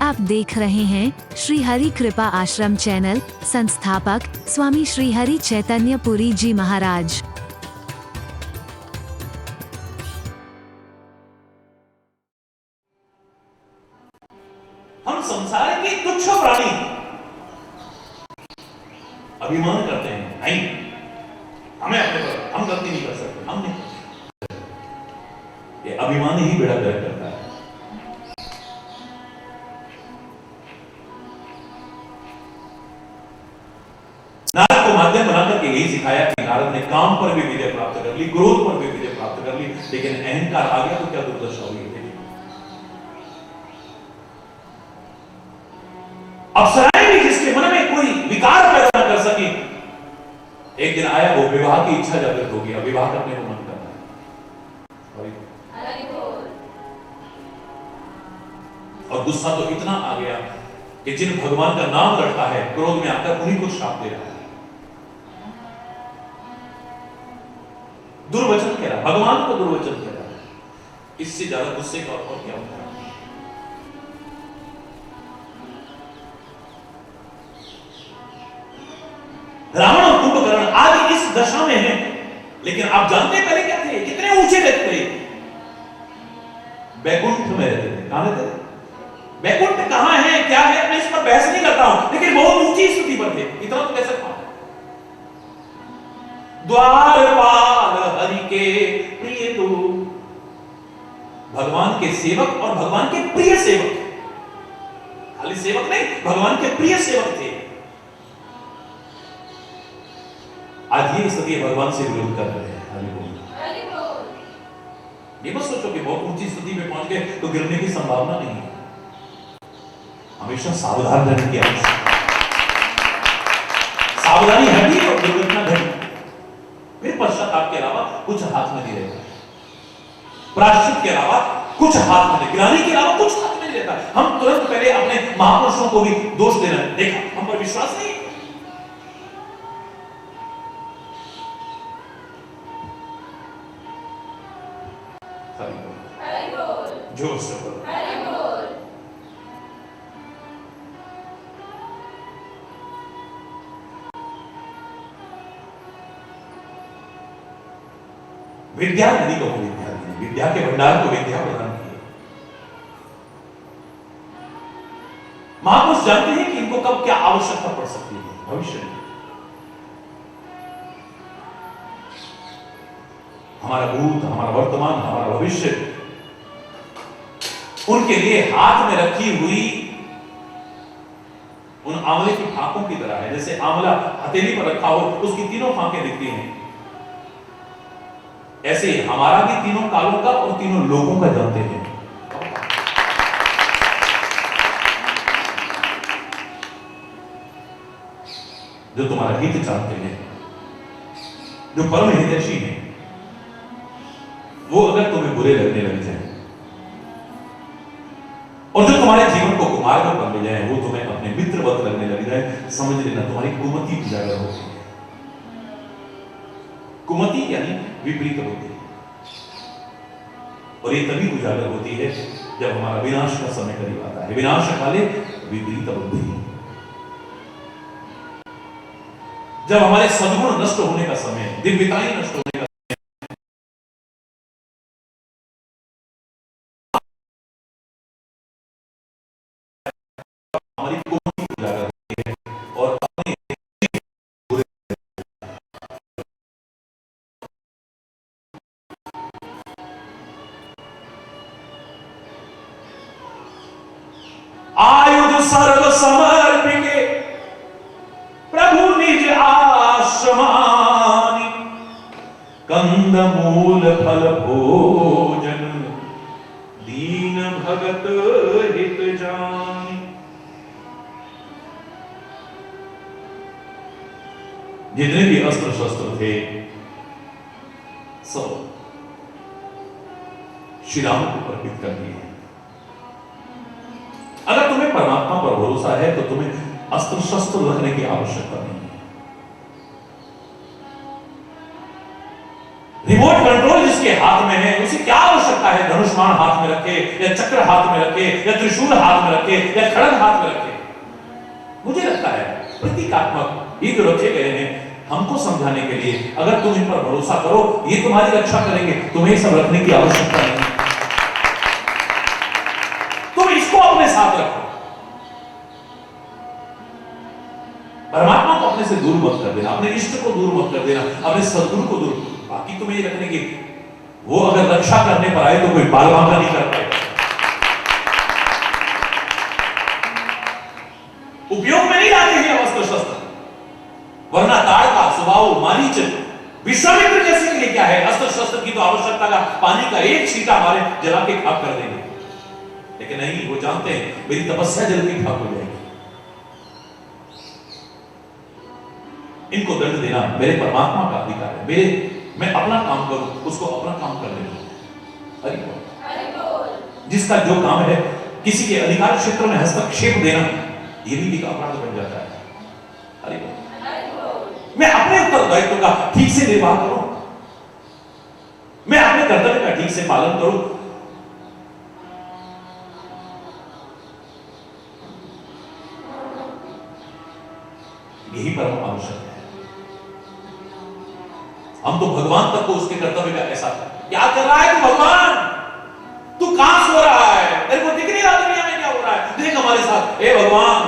आप देख रहे हैं श्री हरि कृपा आश्रम चैनल। संस्थापक स्वामी श्री हरि चैतन्य पुरी जी महाराज। हम संसार के तुच्छ प्राणी अभिमान करते हैं, नहीं हमें अपने पर हम गलती नहीं कर सकते, हम नहीं कर सकते। ये अभिमान ही बेड़ा गर्क करता है। नारद को माध्यम बनाकर के यही सिखाया कि नारद ने काम पर भी विजय प्राप्त कर ली, क्रोध पर भी विजय प्राप्त कर ली, लेकिन अहंकार आ गया तो क्या दुर्दशा हुई। अप्सराएं भी जिसके मन में कोई विकार पैदा न कर सकी, एक दिन आया वो विवाह की इच्छा जागृत हो गया, विवाह करने को मन करना है और गुस्सा तो इतना आ गया कि जिन भगवान का नाम लड़ता है क्रोध में आकर उन्हीं को श्राप दे रहा है, दुर्वचन कह रहा है, भगवान को दुर्वचन कह रहा है। इससे ज्यादा गुस्से का और क्या होता है। रावण और कुंभकर्ण आज इस दशा में हैं, लेकिन आप जानते हैं पहले क्या थे, कितने ऊंचे रहते थे, बैकुंठ में रहते थे। कहां रहते थे? बैकुंठ कहां है, क्या है, मैं इस पर बहस नहीं करता हूं, लेकिन बहुत ऊंची स्थिति पर थे। इतना तो कह सकता हूं, द्वारपाल हरि के प्रिय तो, भगवान के सेवक और भगवान के प्रिय सेवक, खाली सेवक नहीं, भगवान के प्रिय सेवक थे। आज ये स्थिति भगवान से विरोध कर रहे हैं। ये मत सोचो कि बहुत ऊंची स्थिति में पहुंच गए तो गिरने की संभावना नहीं है। हमेशा सावधान रहने की आवश्यकता, सावधानी हटी और दुर्घटना घटी, फिर पश्चाताप के अलावा कुछ हाथ में नहीं रहता, प्रायश्चित के अलावा कुछ हाथ में नहीं, गिराने के अलावा कुछ हाथ में नहीं रहता। हम तुरंत पहले अपने महापुरुषों को भी दोष देना, देखा हम पर विश्वास नहीं, जोर से बोलो। विद्या नहीं कहो, विद्या नहीं, विद्या के भंडार को विद्या प्रदान किए। महापुरुष जानते हैं कि इनको कब क्या आवश्यकता पड़ सकती है भविष्य में। हमारा भूत, हमारा वर्तमान, हमारा भविष्य उनके लिए हाथ में रखी हुई उन आंवले की फांकों की तरह है। जैसे आंवला हथेली पर रखा हो, उसकी तीनों फांकें दिखती हैं, ऐसे हमारा भी तीनों कालों का और तीनों लोगों का जानते हैं। जो तुम्हारा हित चाहते हैं, जो परम हितैषी हैं, वो अगर तुम्हें बुरे लगने लग जाए और जो तुम्हारे जीवन को कुमार्ग पर ले जाए, वो तुम्हें अपने मित्रवत लगने लग जाए, समझ लेना तुम्हारी कुमति उजागर होती है। कुमति यानी विपरीत बुद्धि, और ये तभी उजागर होती है जब हमारा विनाश का समय करीब आता है। विनाश काले विपरीत बुद्धि, जब हमारे सद्गुण नष्ट होने का समय, दिव्यताएं नष्ट होने का, हमारी कुमति उजागर होती है और अपने आयुध सर्व समर्पिके प्रभु निज आश्रमानि, कंद मूल फल भोजन दीन भगत हित जानि। जितने भी अस्त्र शस्त्र थे सब श्री राम को अर्पित कर दिए। अगर तुम्हें परमात्मा पर भरोसा है तो तुम्हें अस्त्र शस्त्र रखने की आवश्यकता नहीं है। रिमोट कंट्रोल जिसके उसके हाथ में है, उसे क्या आवश्यकता है धनुष्मान हाथ में रखे या चक्र हाथ में रखे या त्रिशूल हाथ में रखे या खड़ग हाथ में रखे? मुझे लगता है प्रतीकात्मक ये जो रखे गए हैं हमको समझाने के लिए, अगर तुम इन पर भरोसा करो ये तुम्हारी रक्षा करेंगे, तुम्हें सब रखने की आवश्यकता नहीं, तुम इसको अपने साथ रखो। परमात्मा को अपने से दूर मत कर देना, अपने इष्ट को दूर मत कर देना, अपने सद्गुरु को दूर, बाकी तुम्हें ये रखने की, वो अगर रक्षा करने पर आए तो कोई बाल बांका नहीं कर पाएगा। उपयोग में नहीं लाते हैं अस्त्र शस्त्र, वरना ताड़का, सुबाहु, मारीच, विश्वामित्र जैसे के लिए क्या है, अस्त्र शस्त्र की तो आवश्यकता का पानी का एक छींटा हमारे जला के खाक कर देंगे, लेकिन नहीं, वो जानते हैं मेरी तपस्या जल की खाक हो जाएगी। इनको दंड देना मेरे परमात्मा का अधिकार है, मैं अपना काम करूं, उसको अपना काम करने दो। हरि जिसका जो काम है, किसी के अधिकार क्षेत्र में हस्तक्षेप देना ये भी एक अपराध बन जाता है। हरि मैं अपने उत्तरदायित्व का ठीक से निर्वाह करूं, मैं अपने कर्तव्य का ठीक से पालन करूं, यही परम आवश्यक है। हम तो भगवान तक को उसके कर्तव्य का एहसास है। क्या कर रहा है तू भगवान? तू कहां सो रहा है? तेरे को दिख नहीं रहा दुनिया में क्या हो रहा है? देख हमारे साथ, ए भगवान।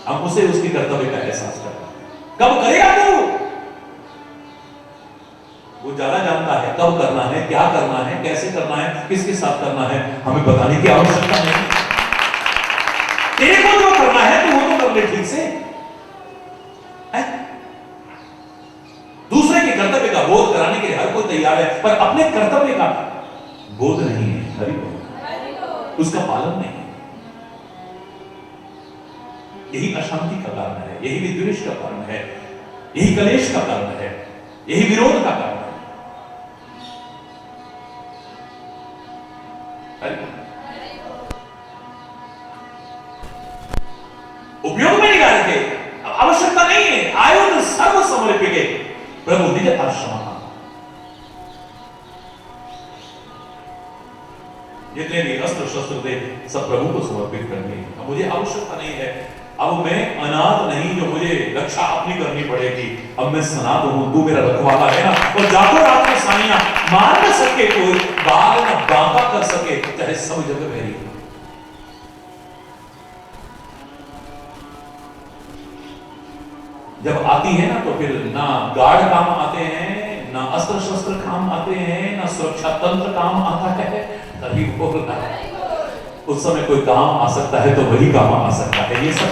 हम उसे उसके कर्तव्य का एहसास कर रहे हैं। कब करेगा तू? वो ज्यादा जानता है कब करना है, क्या करना है, कैसे करना है, किसके साथ करना है, हमें बताने की आवश्यकता नहीं। तेरे को जो करना है तो वो तो कर ले ठीक से। दूसरे के कर्तव्य का बोध कराने के लिए हर कोई तैयार है, पर अपने कर्तव्य का बोध नहीं है, हरि बोल, उसका पालन नहीं है। यही अशांति का कारण है, यही विद्वेष का कारण है, यही कलेश का कारण है, यही विरोध का कारण है। उपयोग में नहीं ला रहे, आवश्यकता नहीं है। आयुध सर्व समर्पिके प्रभु निज आश्रम, जितने भी अस्त्र शस्त्र थे सब प्रभु को समर्पित करने। अब मुझे आवश्यकता नहीं है, अब मैं अनाथ नहीं जो मुझे रक्षा अपनी करनी पड़ेगी, अब मैं सनात हूं, तू मेरा रखवाला है ना। और जातो रात में साइयां मार न सके कोई, बाल न बांका कर सके, चाहे सब जगह मेरी। जब आती है ना तो फिर ना गार्ड काम आते हैं, ना अस्त्र शस्त्र काम आते हैं, ना सुरक्षा तंत्र काम आता है, तभी बोलना उस समय कोई काम आ सकता है तो वही काम आ सकता है। ये सब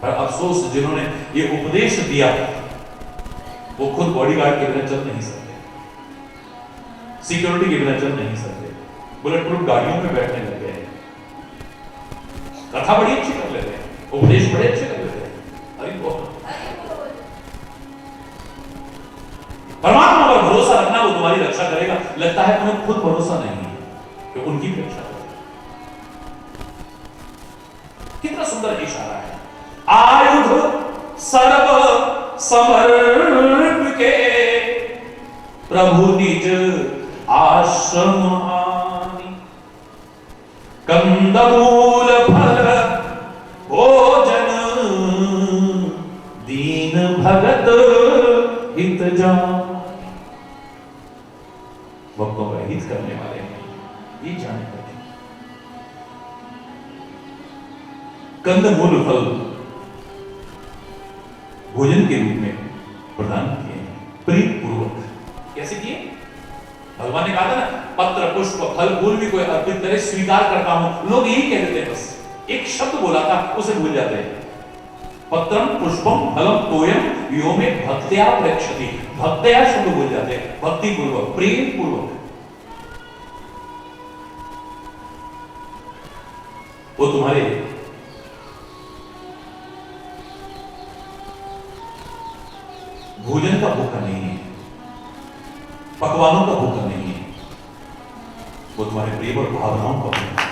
पर अफसोस जिन्होंने ये उपदेश दिया वो खुद बॉडीगार्ड के बिना चल नहीं सकते, सिक्योरिटी के बिना चल नहीं सकते, बुलेट प्रूफ गाड़ियों में बैठने लग गए, कथा बड़ी अच्छी कर लेते हैं, उपदेश बड़े अच्छे कर लेते हैं। अरे परमात्मा पर भरोसा रखना, वो तुम्हारी रक्षा करेगा। लगता है तुम्हें खुद भरोसा नहीं है कि उनकी भी रक्षा करेगा। कितना सुंदर इशारा है, आयुध सर्व समर्प के प्रभु निज आश्रम आनी, कंदमूल फल भोजन दीन भगत हित जान। भक्तों का हित करने वाले हैं, ये जाने करते। कंदमूल फल भोजन के रूप में प्रदान किए, प्रीत पूर्वक। कैसे किए? भगवान ने कहा था ना, पत्र पुष्प फल फूल भी कोई अर्पित करे स्वीकार करता हूं। लोग यही कह देते हैं, बस एक शब्द बोला था उसे भूल जाते हैं। पत्रम पुष्पम फलम तोयम यो में भक्त्या प्रेक्षति, भक्त्या शब्द भूल जाते हैं, भक्ति पूर्वक, प्रेम पूर्वक। वो तुम्हारे भोजन का भूखा नहीं है, पकवानों का भूखा नहीं है, वो तुम्हारे प्रेम और भावनाओं का भूखा है।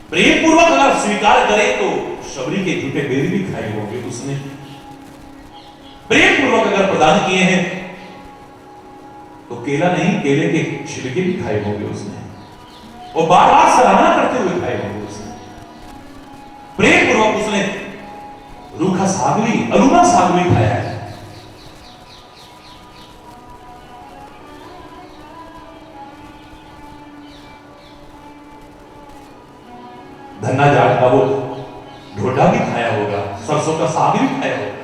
प्रेम पूर्वक अगर स्वीकार करे तो शबरी के झूठे बेर भी खाए होंगे उसने। प्रेम पूर्वक अगर प्रदान किए हैं तो केला नहीं, केले के छिलके भी खाए होंगे उसने, और बार बार सराहना करते हुए खाए होंगे उसने। प्रेम पूर्वक उसने रूखा साग भी, अरुणा साग भी खाया है। धन्ना जाट का वो ढोडा भी खाया होगा, सरसों का साग भी खाया होगा।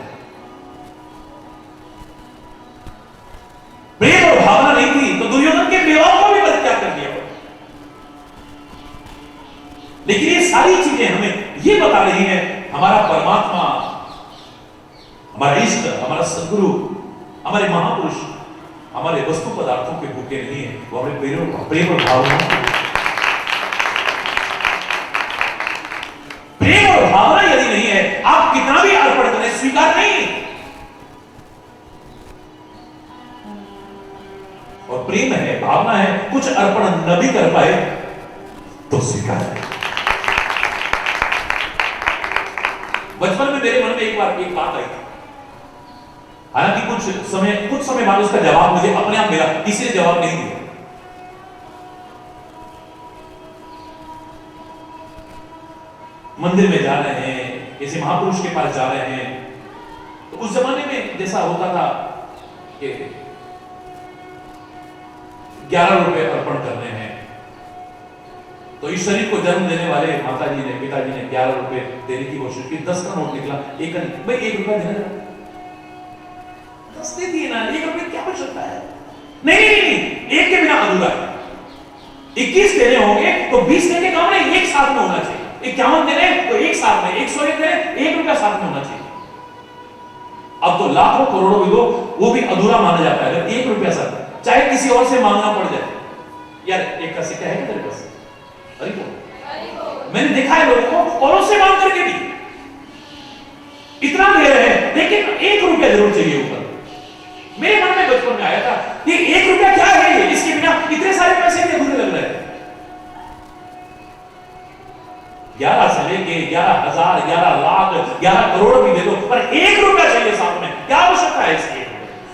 प्रेम और भावना नहीं थी तो दुर्योधन के बेवाओं को भी परित्याग कर दिया। लेकिन ये सारी चीजें हमें ये बता रही हैं, हमारा परमात्मा, हमारा इष्ट, हमारा सदगुरु, हमारे महापुरुष हमारे वस्तु पदार्थों के भूखे नहीं है, वो हमें प्रेम और भावना, प्रेम और भावना यदि नहीं है, आप कितना भी अर्पण करें स्वीकार नहीं। और प्रेम है, भावना है, कुछ अर्पण न भी कर पाए तो स्वीकार है। बचपन में मेरे मन में एक बार एक बात आई थी, हालांकि कुछ समय बाद उसका जवाब मुझे अपने आप मिला, इसलिए जवाब नहीं दिया। मंदिर में जा रहे हैं, किसी महापुरुष के पास जा रहे हैं, तो उस जमाने में जैसा होता था कि 11 रुपए अर्पण करने हैं, तो इस शरीर को जन्म देने वाले माताजी ने, पिताजी ने 11 रुपए देने की कोशिश की। 10 का नोट निकला, एक भाई 1 रुपया देना, 10 दे दिए ना, 1 रुपये क्या बच सकता है? नहीं, एक के बिना अधूरा है। 21 देने होंगे तो 20 देने काम नहीं, एक साथ में होना चाहिए। 51 देने तो एक साथ में, 101 देने 1 रुपया साथ में होना चाहिए। अब तो लाखों करोड़ों भी दो, वो भी अधूरा माना जाता है। अगर 1 रुपया साथ, चाहे किसी और से मांगना पड़ जाए, यार 1 का सिक्का है तेरे पास? अरे मैंने देखा है लोगों को औरों से मांग करके भी इतना दे रहे हैं, लेकिन 1 रुपया जरूर चाहिए ऊपर। मेरे मन में बचपन में आया था कि 1 रुपया क्या है ये, इसके बिना इतने सारे पैसे भी अधूरे लग रहे हैं। 11 से लेके 11,000, 11 लाख, 11 करोड़ भी दे दो, पर 1 रुपया चाहिए साथ में। क्या आवश्यकता है इसकी?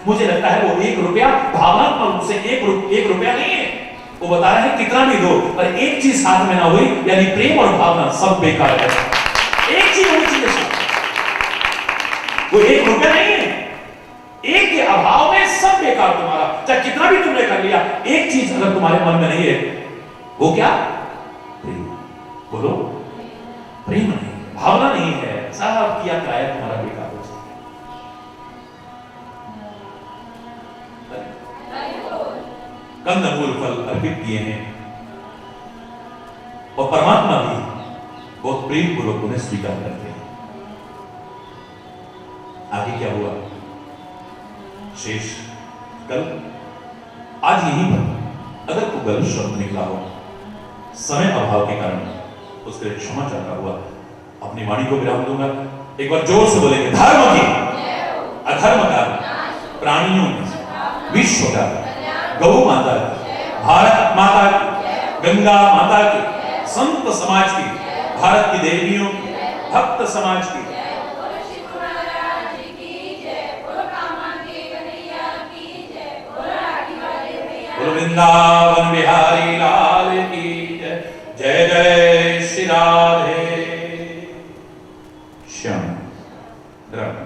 मुझे लगता है वो 1 रुपया भावनात्मक रूप से 1 रुपया नहीं है, वो बता रहे हैं कितना भी दो, पर एक चीज साथ में ना हुई, यानी प्रेम और भावना, सब बेकार है। एक चीज होनी चाहिए साथ, वो 1 रुपया नहीं है। एक के अभाव में सब बेकार तुम्हारा, चाहे कितना भी तुमने कर लिया। एक चीज अगर तुम्हारे मन में नहीं है, वो क्या? प्रेम। बोलो, प्रेम नहीं, भावना नहीं है, सब किया कराया तुम्हारा बेकार हो जाए। कंदमूल फल अर्पित किए हैं और परमात्मा भी बहुत प्रेम पूर्वक उन्हें स्वीकार करते हैं। आगे क्या हुआ शेष कल, आज यहीं पर अगर कोई गलत शब्द निकला हो, समय अभाव के कारण उसके लिए क्षमा चाहता हुआ अपनी वाणी को विराम दूंगा। एक बार जोर से बोलेंगे, धर्म की, अधर्म का, प्राणियों की, विश्व का, गौ माता की, भारत माता की, गंगा माता की, संत समाज की, भारत की देवियों की, भक्त समाज की, बोलो वृंदावन बिहारी लाल की जय। जय जय श्री राधे श्याम राम।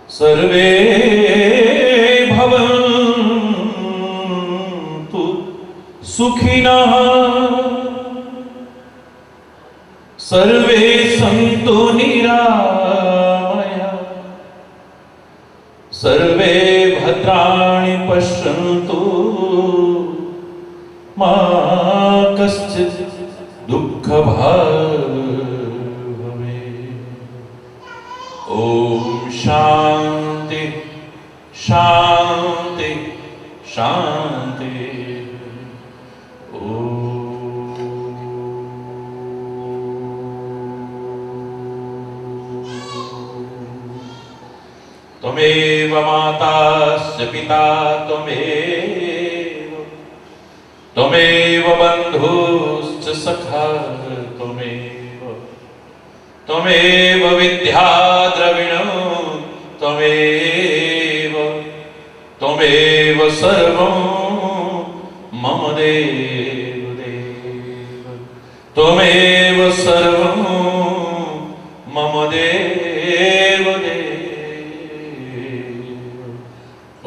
सर्वे भवन्तु सुखिनः, सर्वे सन्तु निरामया, सर्वे भद्राणि पश्यन्तु मा कश्चित् दुःखभाग् भवेत्। ॐ शान्ति शान्ति शान्ति। त्वमेव मातास्य पिता त्वमेव, त्वमेव बन्धुश्च सखा त्वमेव, त्वमेव विद्या द्रविणो त्वमेव, त्वमेव सर्वं मम देव देव, त्वमेव सर्वं मम देव देव।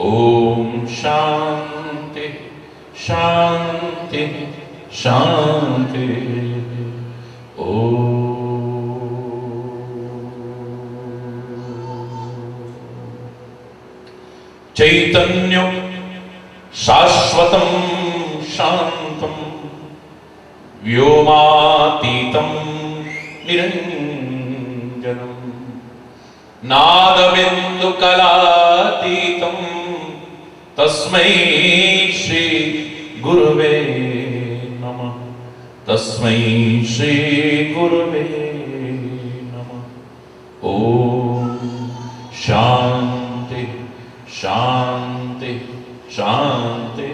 ॐ शान्ति शान्ति शान्ति। चैतन्यं शाश्वतं शान्तं व्योमातीतं निरञ्जनं नादबिन्दुकलातीतं तस्मै श्री गुरुवे नमः, तस्मै श्री गुरुवे नमः। ॐ शान्ति शान्ति शान्ति।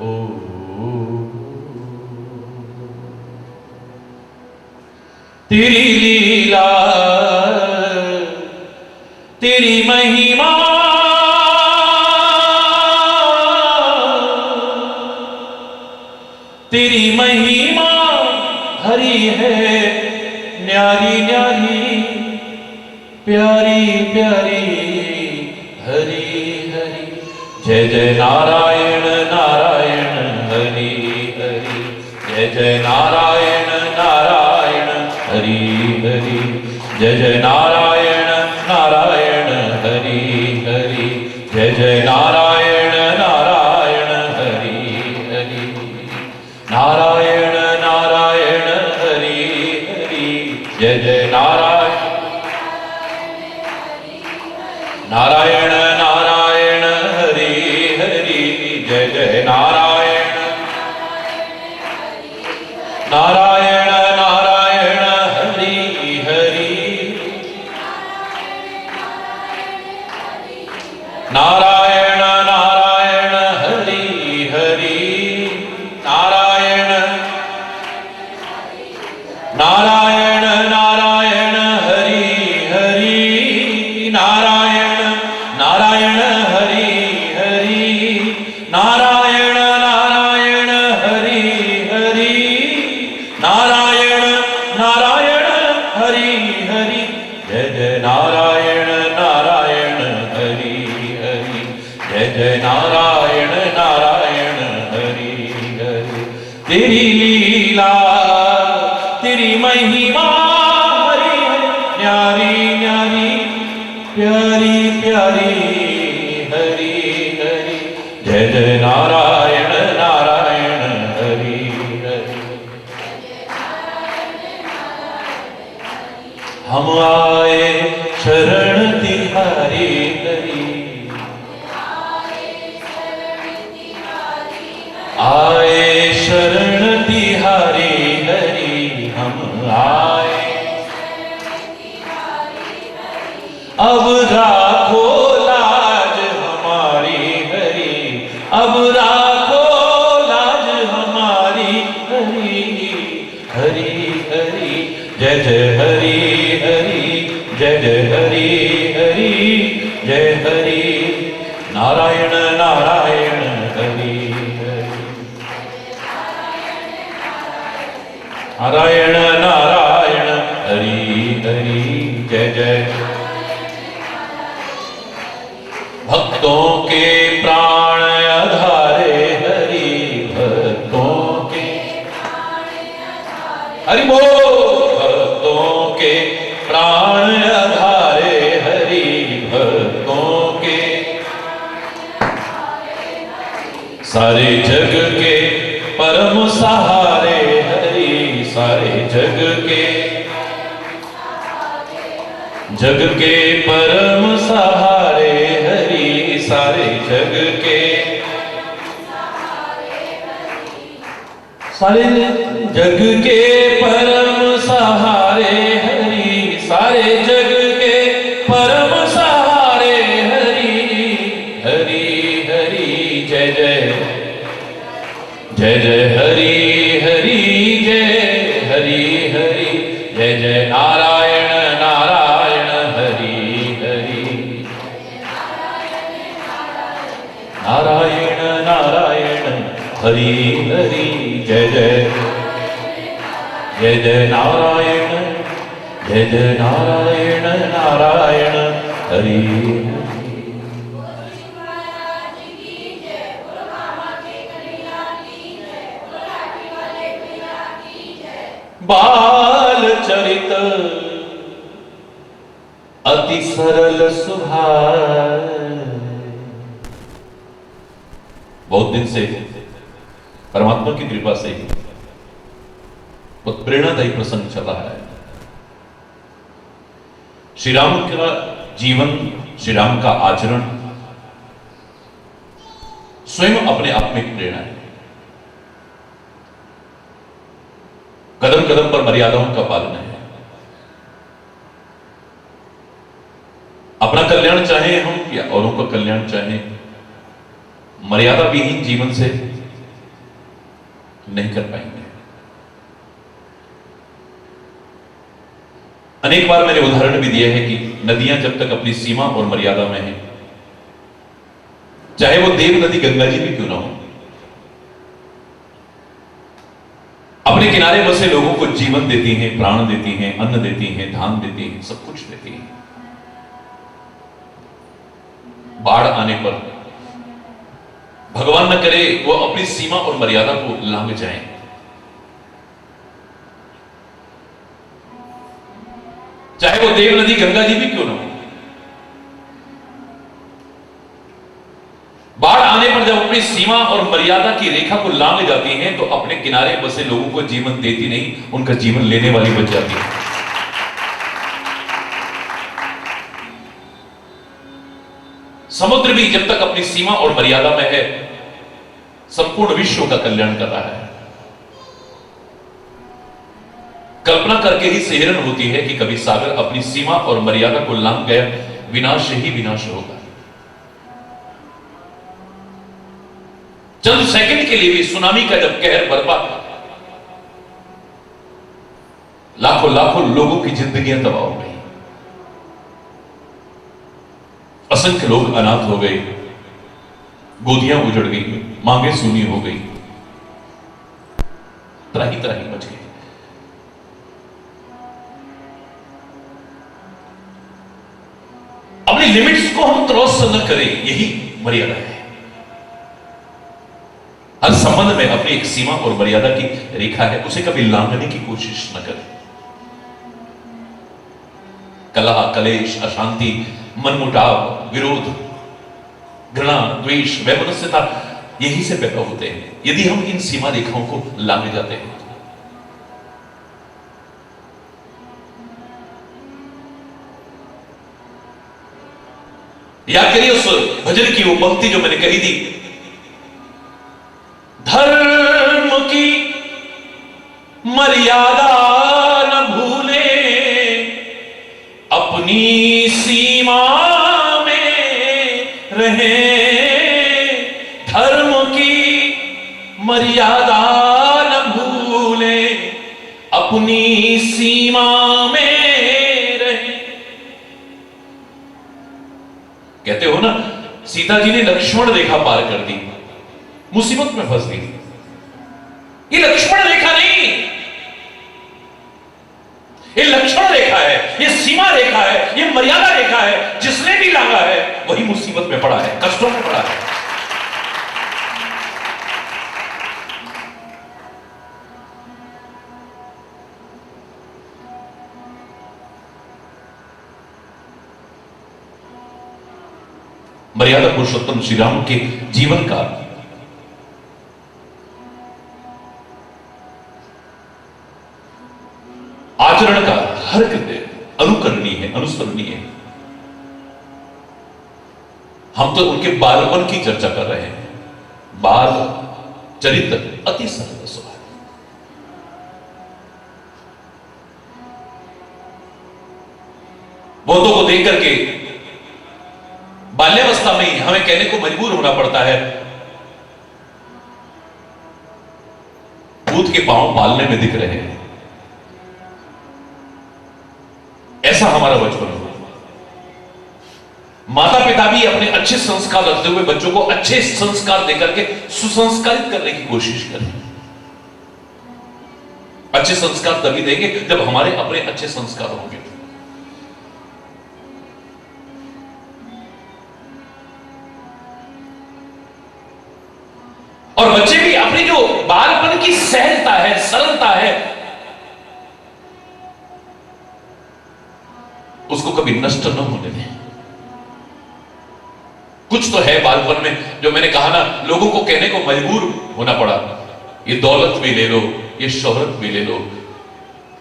ॐ तेरी लीला तेरी महिमा तेरी महिमा हरी है न्यारी न्यारी प्यारी प्यारी हरी हरी। जय जय नारायण नारायण हरि हरि, जय जय नारायण नारायण हरि हरि, जय जय नारायण नारायण हरि हरि, जय जय नारायण नारायण हरि हरि, नारायण नारायण हरि हरि, जय जय नारायण नारायण नारायण हरि हरि, जय जय नारायण नारायण नारायण हरि हरि, नारायण नारायण हरि हरि, नारायण नारायण नारायण हरि हरि, नारायण नारायण हरि हरि, नारायण नारायण हरि हरि, नारायण नारायण हरि हरि, जय जय नारायण नारायण हरि हरि, जय जय नारायण नारायण हरि हरि। तेरी लीला तेरी महिमा हरि हरि, न्यारी न्यारी प्यारी प्यारी हरि हरि, जय जय नारायण नारायण हरि हरि। हम आए शरण तिहारी हरि, आए शरण तिहारी हरि, हम आए अब राखो लाज हमारी हरि, अब राखो लाज हमारी हरि हरि हरि, जय जय हरि हरि, जय जय हरि हरि, जय हरि नारायण नारायण हरि हरि, नारायण नारायण हरि हरि, जय जय। भक्तों के प्राण आधारे हरि, भक्तों के हरि बोल, भक्तों के प्राण आधारे हरि, भक्तों सारे जग के परम सहारे हरि, सारे जग के परम सहारे हरि, सारे जग के परम सहारे हरि, सारे जग के परम सहारे हरि, हरि हरि जय जय जय जय हरि हरि जय हरि हरि जय जय नारायण नारायण हरि हरि नारायण नारायण हरि हरि जय जय जय जय नारायण जय जय नारायण नारायण हरि बाल चरित अति सरल सुभाव। बहुत दिन से परमात्मा की कृपा से बहुत प्रेरणादायी प्रसंग चल रहा है। श्री राम का जीवन, श्री राम का आचरण स्वयं अपने आप में एक प्रेरणा है। कदम कदम पर मर्यादाओं का पालन है। अपना कल्याण चाहे हम या औरों का कल्याण चाहे, मर्यादा विहीन जीवन से नहीं कर पाएंगे। अनेक बार मैंने उदाहरण भी दिया है कि नदियां जब तक अपनी सीमा और मर्यादा में हैं, चाहे वो देव नदी गंगा जी भी क्यों ना हो, अपने किनारे बसे लोगों को जीवन देती हैं, प्राण देती हैं, अन्न देती हैं, धान देती हैं, सब कुछ देती हैं। बाढ़ आने पर भगवान न करे वो अपनी सीमा और मर्यादा को लांघ जाएं। चाहे वो देव नदी गंगा जी भी क्यों ना हो, बाढ़ आने पर जब अपनी सीमा और मर्यादा की रेखा को लांघ जाती हैं तो अपने किनारे बसे लोगों को जीवन देती नहीं, उनका जीवन लेने वाली बच जाती है। समुद्र भी जब तक अपनी सीमा और मर्यादा में है, संपूर्ण विश्व का कल्याण कर रहा है। कल्पना करके ही सिहरन होती है कि कभी सागर अपनी सीमा और मर्यादा को लांघ गया, विनाश ही विनाश होगा। चंद सेकंड के लिए भी सुनामी का जब कहर बरपा, लाखों लाखों लोगों की जिंदगियां तबाह हो गई, असंख्य लोग अनाथ हो गए, गोदियां उजड़ गई, मांगे सूनी हो गई, त्राही त्राही मच गई। अपनी लिमिट्स को हम क्रॉस न करें, यही मर्यादा है। हर संबंध में अपनी एक सीमा और मर्यादा की रेखा है, उसे कभी लांघने की कोशिश न करें। कलह, कलेश, अशांति, मनमुटाव, विरोध, घृणा, द्वेष, वैमनस्यता यही से पैदा होते हैं यदि हम इन सीमा रेखाओं को लांघ जाते हैं। याद करिए उस भजन की वो पंक्ति जो मैंने कही थी, धर्म की मर्यादा न भूले, अपनी सीमा में रहे। धर्म की मर्यादा न भूले, अपनी सीमा में रहे। कहते हो ना, सीता जी ने लक्ष्मण रेखा पार कर दी, मुसीबत में फंस गई। ये लक्ष्मण रेखा नहीं, ये लक्ष्मण रेखा है, ये सीमा रेखा है, ये मर्यादा रेखा है। जिसने भी लांघा है वही मुसीबत में पड़ा है, कष्टों में पड़ा है। मर्यादा पुरुषोत्तम श्री राम के जीवन का हरकतें अनुकरणीय है, अनुसरणीय है। हम तो उनके बालपन की चर्चा कर रहे हैं। बाल चरित्र अति सरल स्वभाव, बहुतों को देख करके बाल्यावस्था में ही हमें कहने को मजबूर होना पड़ता है, भूत के पांव पालने में दिख रहे हैं। ऐसा हमारा बचपन हुआ। माता पिता भी अपने अच्छे संस्कार रखते हुए बच्चों को अच्छे संस्कार देकर के सुसंस्कारित करने की कोशिश करें। अच्छे संस्कार तभी देंगे जब हमारे अपने अच्छे संस्कार होंगे। और बच्चे भी अपनी जो बालपन की सहजता है, सरलता है, उसको कभी नष्ट न होने दें। कुछ तो है बालपन में जो मैंने कहा ना, लोगों को कहने को मजबूर होना पड़ा, ये दौलत भी ले लो, ये शोहरत भी ले लो,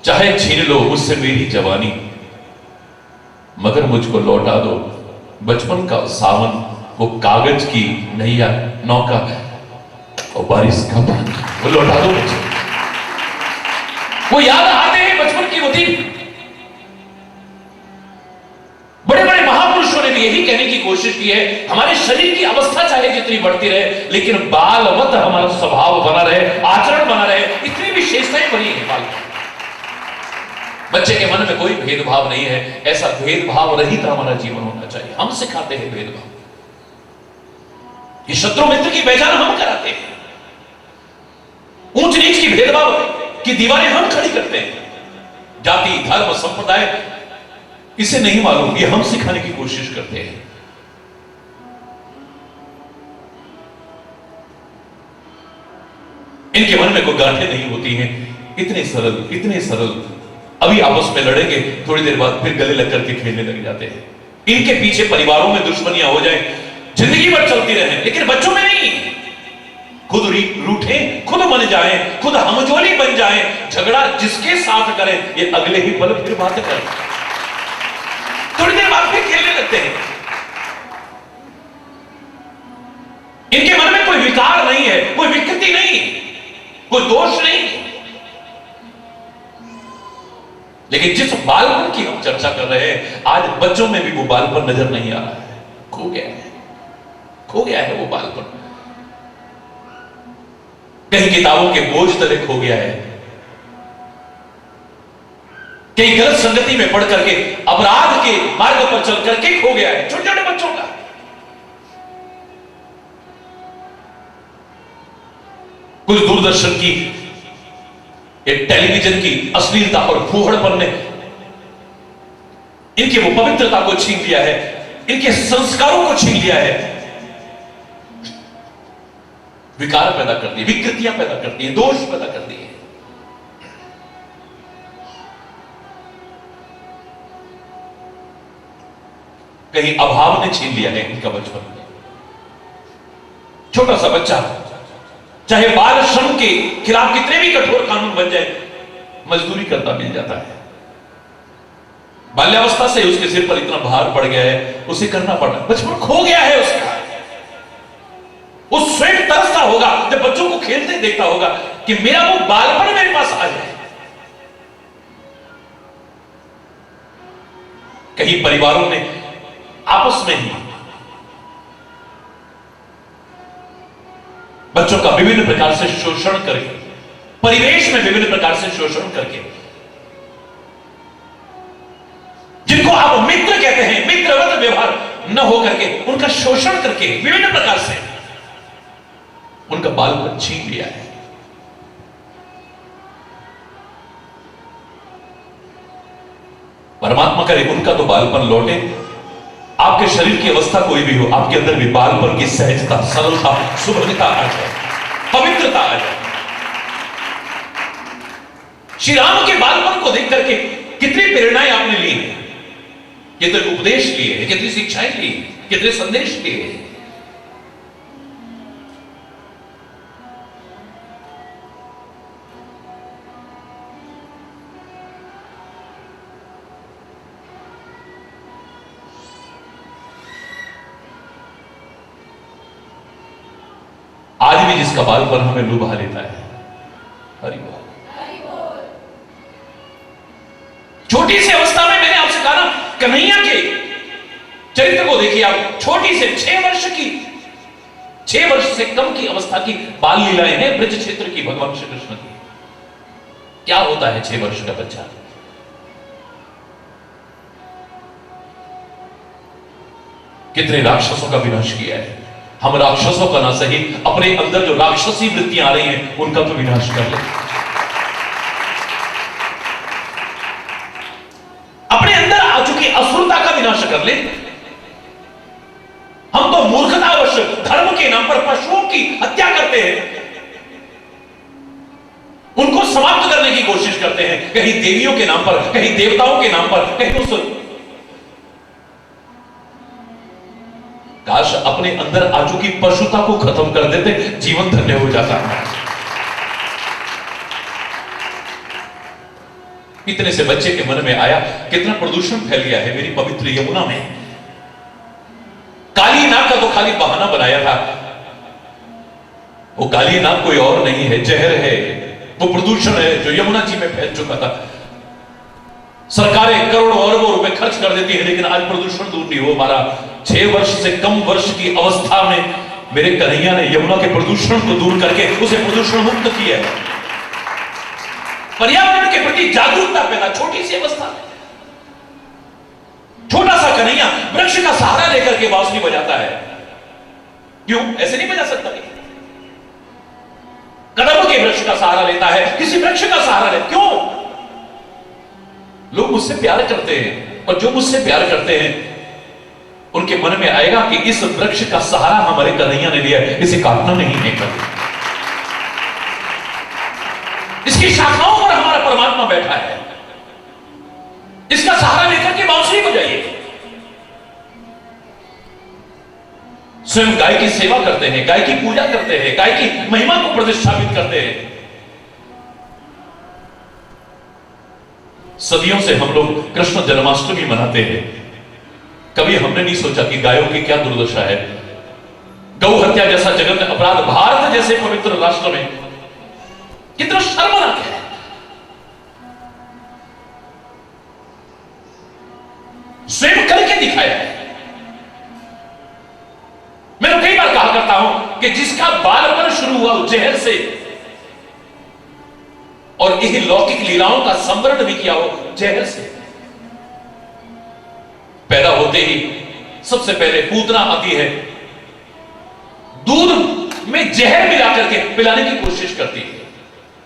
चाहे छीन लो मुझसे मेरी जवानी, मगर मुझको लौटा दो बचपन का सावन, वो कागज की नैया नौका और बारिश का पानी, वो लौटा दो मुझे। वो याद आते हैं बचपन की होती। बड़े बड़े महापुरुषों ने भी यही कहने की कोशिश की है, हमारे शरीर की अवस्था चाहे जितनी बढ़ती रहे, लेकिन बालवत हमारा स्वभाव बना रहे, आचरण बना रहे। इतनी विशेषताएं बनी है बाल। बच्चे के मन में कोई भेदभाव नहीं है, ऐसा भेदभाव रहित हमारा जीवन होना चाहिए। हम सिखाते हैं भेदभाव, ये शत्रु मित्र की पहचान हम कराते हैं, ऊंच नीच की भेदभाव की दीवारें हम खड़ी करते हैं। जाति धर्म संप्रदाय इसे नहीं मालूम, ये हम सिखाने की कोशिश करते हैं। इनके मन में कोई गांठें नहीं होती हैं, इतने सरल, इतने सरल। अभी आपस में लड़ेंगे, थोड़ी देर बाद फिर गले लग करके खेलने लग जाते हैं। इनके पीछे परिवारों में दुश्मनियां हो जाए, जिंदगी भर चलती रहे, लेकिन बच्चों में नहीं। खुद रूठे, खुद मन जाए, खुद हमजोली बन जाए, झगड़ा जिसके साथ करें, ये अगले ही पल फिर बात करें, थोड़ी देर बाद फिर खेलने लगते हैं। इनके मन में कोई विकार नहीं है, कोई विकृति नहीं, कोई दोष नहीं। लेकिन जिस बालपन की हम चर्चा कर रहे हैं, आज बच्चों में भी वो बालपन नजर नहीं आ रहा है, खो गया है, खो गया है वो बालपन। कहीं किताबों के बोझ तले खो गया है, कहीं गलत संगति में पढ़ करके अपराध के मार्ग पर चल करके खो गया है छोटे छोटे बच्चों का। कुछ दूरदर्शन की, एक टेलीविजन की अश्लीलता और फूहड़पन ने इनकी वो पवित्रता को छीन लिया है, इनके संस्कारों को छीन लिया है, विकार पैदा करती है, विकृतियां पैदा करती है, दोष पैदा करती है। कहीं अभाव ने छीन लिया है इनका बचपन। छोटा सा बच्चा चाहे बाल श्रम के खिलाफ कितने भी कठोर कानून बन जाए, मजदूरी करता मिल जाता है। बाल्यावस्था से उसके सिर पर इतना भार पड़ गया है, उसे करना पड़ रहा है, बचपन खो गया है उसका। वो स्वयं तरसता होगा जब बच्चों को खेलते देखता होगा कि मेरा वो बालपन मेरे पास आ जाए। कहीं परिवारों ने आपस में ही बच्चों का विभिन्न प्रकार से शोषण करके, परिवेश में विभिन्न प्रकार से शोषण करके, जिनको आप मित्र कहते हैं, मित्रवत व्यवहार न हो करके उनका शोषण करके विभिन्न प्रकार से उनका बालपन छीन लिया है। परमात्मा करे उनका तो बालपन लौटे। आपके शरीर की अवस्था कोई भी हो, आपके अंदर भी बालपन की सहजता, सरलता, सुभ्रता आ जाए, पवित्रता आ जाए। श्री राम के बालपन को देख करके कितनी प्रेरणाएं आपने ली हैं, कितने उपदेश लिए हैं, कितनी शिक्षाएं ली, कितने संदेश लिए हैं। आज भी जिसका बालपन हमें लुभा लेता है। हरि बोल। छोटी सी अवस्था में मैंने आपसे कहा ना, कन्हैया के चरित्र को देखिए आप। छोटी से 6 वर्ष की, 6 वर्ष से कम की अवस्था की बाल लीलाएं हैं ब्रज क्षेत्र की भगवान श्री कृष्ण की। क्या होता है 6 वर्ष का बच्चा? कितने राक्षसों का विनाश किया है। हम राक्षसों का ना सही, अपने अंदर जो राक्षसी वृत्तियां आ रही हैं उनका तो विनाश कर ले। अपने अंदर आ चुकी असुरता का विनाश कर ले। हम तो मूर्खतावश धर्म के नाम पर पशुओं की हत्या करते हैं, उनको समाप्त करने की कोशिश करते हैं, कहीं देवियों के नाम पर, कहीं देवताओं के नाम पर, कहीं उस। काश अपने अंदर आ चुकी पशुता को खत्म कर देते, जीवन धन्य हो जाता है। इतने से बच्चे के मन में आया, कितना प्रदूषण फैल गया है मेरी पवित्र यमुना में। काली नाग का तो खाली बहाना बनाया था, वो काली नाग कोई और नहीं है, जहर है, वो प्रदूषण है जो यमुना जी में फैल चुका था। सरकारें करोड़ों अरबों रुपए खर्च कर देती है, लेकिन आज प्रदूषण दूर नहीं हो पा रहा। 6 वर्ष से कम वर्ष की अवस्था में मेरे कन्हैया ने यमुना के प्रदूषण को दूर करके उसे प्रदूषण मुक्त किया है। पर्यावरण के प्रति जागरूकता पैदा छोटी सी अवस्था में। छोटा सा कन्हैया वृक्ष का सहारा लेकर के बांसुरी बजाता है। क्यों? ऐसे नहीं बजा सकता। कदम के वृक्ष का सहारा लेता है, किसी वृक्ष का सहारा ले। क्यों? लोग मुझसे प्यार करते हैं, और जो मुझसे प्यार करते हैं उनके मन में आएगा कि इस वृक्ष का सहारा हमारे कन्हैया ने लिया है, इसे काटना नहीं है कभी। इसकी शाखाओं पर हमारा परमात्मा बैठा है, इसका सहारा लेकर के बांसुरी बजाइए। स्वयं गाय की सेवा करते हैं, गाय की पूजा करते हैं, गाय की महिमा को प्रतिष्ठापित करते हैं। सदियों से हम लोग कृष्ण जन्माष्टमी मनाते हैं। कभी हमने नहीं सोचा कि गायों की क्या दुर्दशा है। गौ हत्या जैसा जघन्य अपराध भारत जैसे पवित्र राष्ट्र में कितना शर्मनाक है। स्वयं करके दिखाया है। मैं कई बार कहा करता हूं कि जिसका बालपन शुरू हुआ जहर से, और यही लौकिक लीलाओं का संवरण भी किया हो जहर से। पैदा होते ही सबसे पहले पूतना आती है, दूध में जहर मिला करके पिलाने की कोशिश करती है,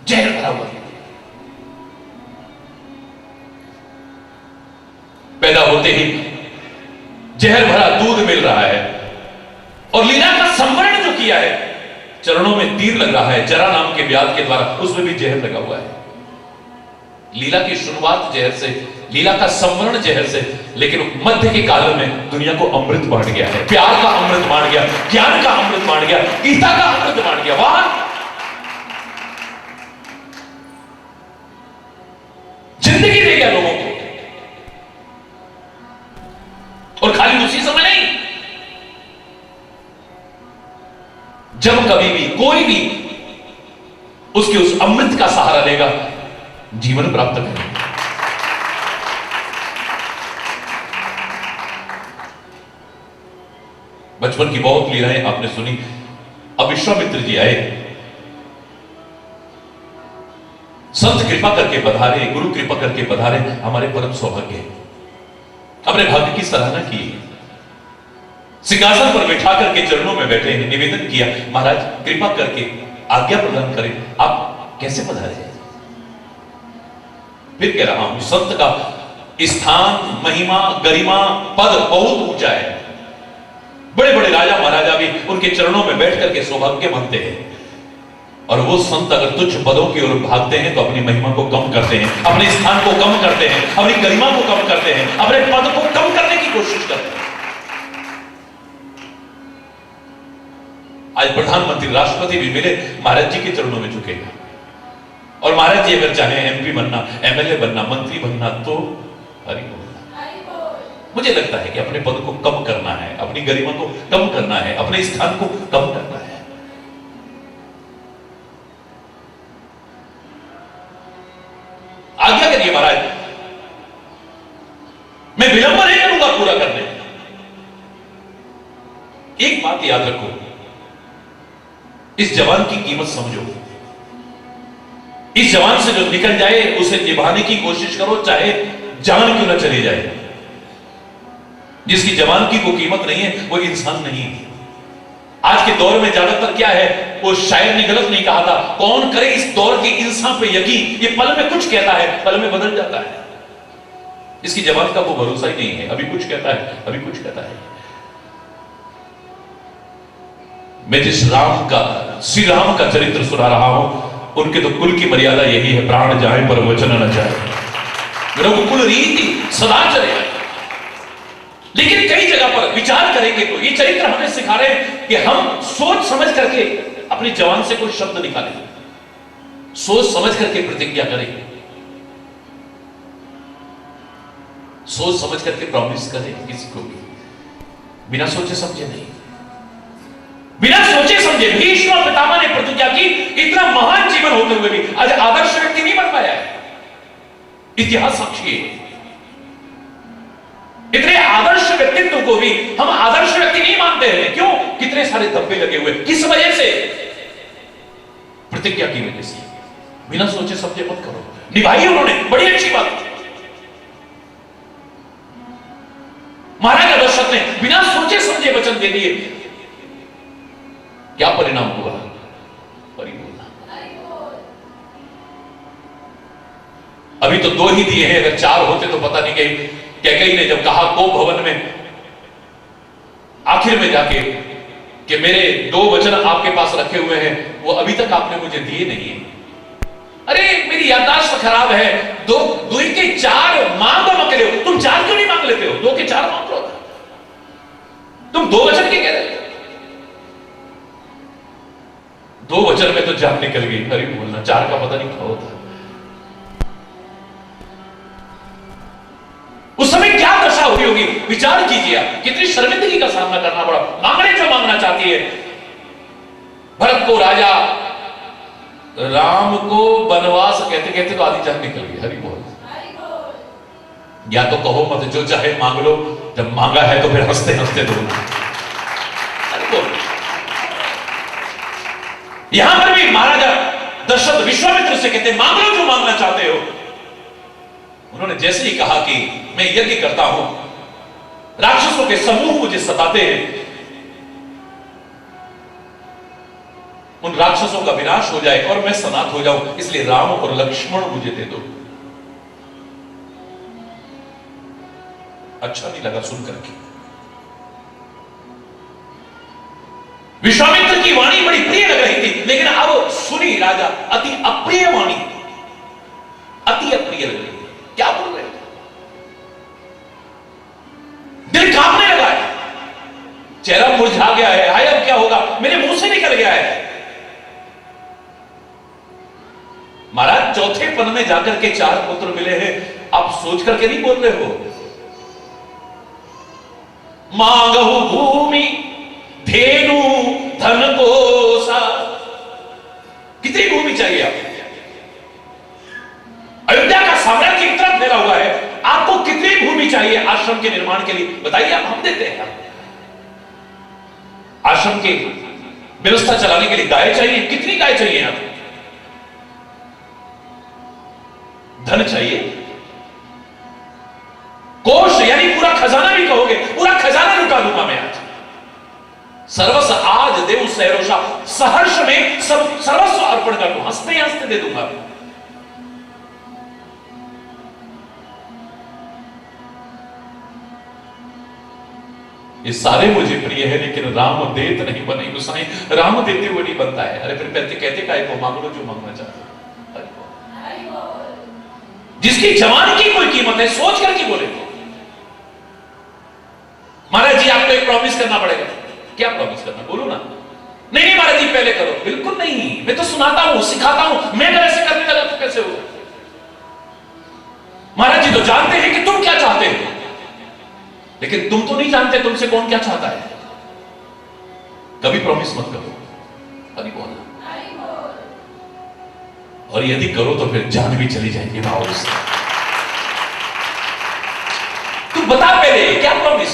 जहर भरा हुआ। पैदा होते ही जहर भरा दूध मिल रहा है, और लीला का संवरण जो किया है, चरणों में तीर लग रहा है जरा नाम के व्याध के द्वारा, उसमें भी जहर लगा हुआ है। लीला की शुरुआत जहर से, लीला का संवरण जहर से, लेकिन मध्य के काल में दुनिया को अमृत बांट गया है। प्यार का अमृत बांट गया, ज्ञान का अमृत बांट गया, गीता का अमृत बांट गया। वहां जिंदगी दे गया लोगों को। और खाली उसी समय नहीं, जब कभी भी कोई भी उसके उस अमृत का सहारा लेगा, जीवन प्राप्त करेगा। बचपन की बहुत लीलाएं आपने सुनी। अब विश्वामित्र जी आए, संत कृपा करके पधारे, गुरु कृपा करके पधारे, हमारे परम सौभाग्य है। अपने भाग्य की सराहना की, सिंहासन पर बैठा करके चरणों में बैठे हैं, निवेदन किया, महाराज कृपा करके आज्ञा प्रदान करें, आप कैसे पधारे। फिर कह रहा हूं, संत का स्थान, महिमा, गरिमा, पद बहुत ऊंचा है। बड़े बड़े राजा महाराजा भी उनके चरणों में बैठ करके सौभाग्य मानते हैं। और वो संत अगर तुच्छ पदों की ओर भागते हैं तो अपनी महिमा को कम करते हैं, अपने स्थान को कम करते हैं, अपनी गरिमा को कम करते हैं, अपने पद को कम करने की कोशिश करते हैं। आज प्रधानमंत्री, राष्ट्रपति भी मिले, महाराज जी के चरणों में झुकेगा। और महाराज जी अगर चाहे एमपी बनना, एमएलए बनना, मंत्री बनना, तो हरि बोल। मुझे लगता है कि अपने पद को कम करना है, अपनी गरिमा को कम करना है, अपने स्थान को कम करना है। मैं विलंब नहीं करूंगा पूरा करने में। एक बात याद रखो, इस जवान की कीमत समझो। इस जवान से जो निकल जाए उसे निभाने की कोशिश करो, चाहे जान क्यों ना चली जाए। जिसकी जवान की वो कीमत नहीं है वो इंसान नहीं है। आज के दौर में ज्यादातर क्या है, वो शायर ने गलत नहीं कहा था, कौन करे इस दौर के इंसान पे यकीन, ये पल में कुछ कहता है पल में बदल जाता है। इसकी जवान का वो भरोसा ही नहीं है, अभी कुछ कहता है अभी कुछ कहता है। मैं जिस श्री राम का चरित्र सुना रहा हूं, उनके तो कुल की मर्यादा यही है, प्राण जाए पर वचन न जाए। रघुकुल रीति सदा चले। लेकिन कई जगह पर विचार करेंगे तो ये चरित्र हमें सिखा रहे हैं कि हम सोच समझ करके अपनी जवान से कोई शब्द निकालें, सोच समझ करके प्रतिज्ञा करें, सोच समझ करके प्रॉमिस करें किसी को भी, बिना सोचे समझे नहीं। बिना सोचे समझे भीष्म पितामह ने प्रतिज्ञा की, इतना महान जीवन होते हुए भी आज आदर्श व्यक्ति नहीं बन पाया है। इतिहास साक्षी है। इतने आदर्श व्यक्तित्व को भी हम आदर्श व्यक्ति नहीं मानते हैं। क्यों? कितने सारे धब्बे लगे हुए, किस वजह से? प्रतिज्ञा की वजह से। बिना सोचे समझे मत करो, निभाई उन्होंने, बड़ी अच्छी बात। महाराजा दशरथ ने बिना सोचे समझे वचन दे दिए, क्या परिणाम हुआ? अभी तो 2 ही दिए हैं, अगर 4 होते तो पता नहीं गई। कैकेयी ने जब कहा को भवन में आखिर में जाके कि मेरे 2 वचन आपके पास रखे हुए हैं, वो अभी तक आपने मुझे दिए नहीं है। अरे मेरी याददाश्त खराब है, 2 के 4 मांग मत ले, तुम 4 क्यों नहीं मांग लेते हो? 2 के 4 मांग लो, तुम 2 वचन के कह रहे हो। 2 वचन में तो जान निकल गई, अरे बोलना 4 का पता नहीं क्या होता। उस समय क्या दशा हुई होगी, विचार कीजिए आप, कितनी शर्मिंदगी का सामना करना पड़ा। मांगने जो मांगना चाहती है, भरत को राजा, राम को वनवास कहते कहते तो आधी जान निकल गई। हरि बोल। या तो कहो मत, जो चाहे मांग लो, जब मांगा है तो फिर हंसते हंसते दो। हरि बोल। यहां पर भी महाराजा दशरथ विश्वामित्र से कहते मांग लो जो मांगना चाहते हो। उन्होंने जैसे ही कहा कि मैं यज्ञ करता हूं, राक्षसों के समूह मुझे सताते हैं, उन राक्षसों का विनाश हो जाए और मैं सनात हो जाऊं, इसलिए राम और लक्ष्मण मुझे दे दो। अच्छा नहीं लगा सुन करके। विश्वामित्र की वाणी बड़ी प्रिय लग रही थी, लेकिन अब सुनी राजा अति अप्रिय वाणी, अति अप्रिय लग रही। क्या बोल रहे थे? दिल कांपने लगा है, चेहरा मुरझा गया है। हाय अब क्या होगा, मेरे मुंह से निकल गया है। महाराज चौथे पन में जाकर के 4 पुत्र मिले हैं, आप सोच करके नहीं बोल रहे हो। मांगहु भूमि धेनु धन कोसा, कितनी भूमि चाहिए आपको? अयोध्या का साम्राज्य इतना फैला हुआ है, आपको कितनी भूमि चाहिए आश्रम के निर्माण के लिए? बताइए, आप हम देते हैं। आश्रम के व्यवस्था चलाने के लिए गाय चाहिए, कितनी गाय चाहिए आपको? धन चाहिए, कोष यानी पूरा खजाना भी कहोगे, पूरा खजाना लुटा दूंगा मैं आज। सर्वस्व आज देव सहरोषा, सहर्ष में सब सर्वस्व अर्पण कर दूं, हंसते हंसते दे दूंगा। ये सारे मुझे प्रिय है, लेकिन राम देत नहीं बने गुसाई, राम देते हुए नहीं बनता है। अरे फिर कहते काय को मांग लो जो मांगना चाहते हो। जिसकी जवान की कोई कीमत है, सोच करके बोले। महाराज जी आपको एक प्रॉमिस करना पड़ेगा। क्या प्रॉमिस करना, बोलो ना। नहीं नहीं महाराज जी पहले करो। बिल्कुल नहीं, मैं तो सुनाता हूं, सिखाता हूं। मैं अगर ऐसे करने लगा तो कैसे होगा? महाराज जी तो जानते हैं कि तुम क्या चाहते हो, लेकिन तुम तो नहीं जानते तुमसे कौन क्या चाहता है। कभी प्रॉमिस मत करो, हरि बोल। और यदि करो तो फिर जान भी चली जाएगी भाव से। तू बता पहले क्या प्रॉमिस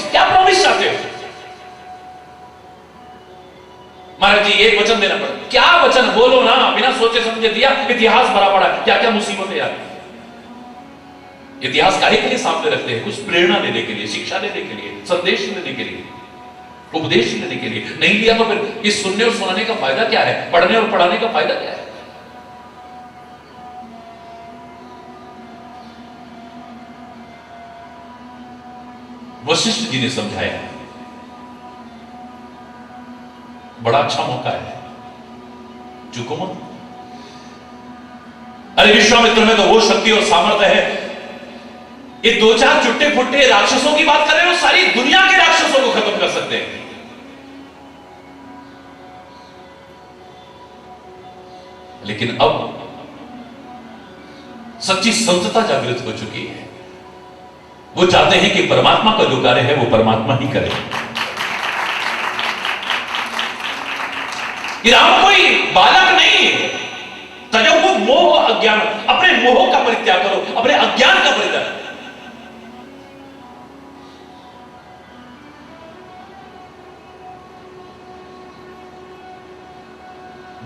चाहते हो? महाराज जी एक वचन देना पड़ा। क्या वचन? बोलो ना, बिना सोचे समझे दिया। इतिहास भरा पड़ा, क्या क्या मुसीबतें यार। इतिहास काहे के लिए सामने रखते हैं? कुछ प्रेरणा देने के लिए, शिक्षा देने के लिए, संदेश देने के लिए, उपदेश देने के लिए। नहीं लिया तो फिर इस सुनने और सुनाने का फायदा क्या है? पढ़ने और पढ़ाने का फायदा क्या है? वशिष्ठ जी ने समझाया, बड़ा अच्छा मौका है, चूको मत। अरे विश्वामित्र में तो वो शक्ति और सामर्थ्य है, ये दो चार चुट्टे फुट्टे राक्षसों की बात कर रहे हो, सारी दुनिया के राक्षसों को खत्म कर सकते हैं। लेकिन अब सच्ची संतता जागृत हो चुकी है। वो चाहते हैं कि परमात्मा का जो कार्य है वो परमात्मा ही करे। कि राम कोई बालक नहीं है। तजो मोह अज्ञान, अपने मोह का परित्याग करो, अपने अज्ञान का परित्याग।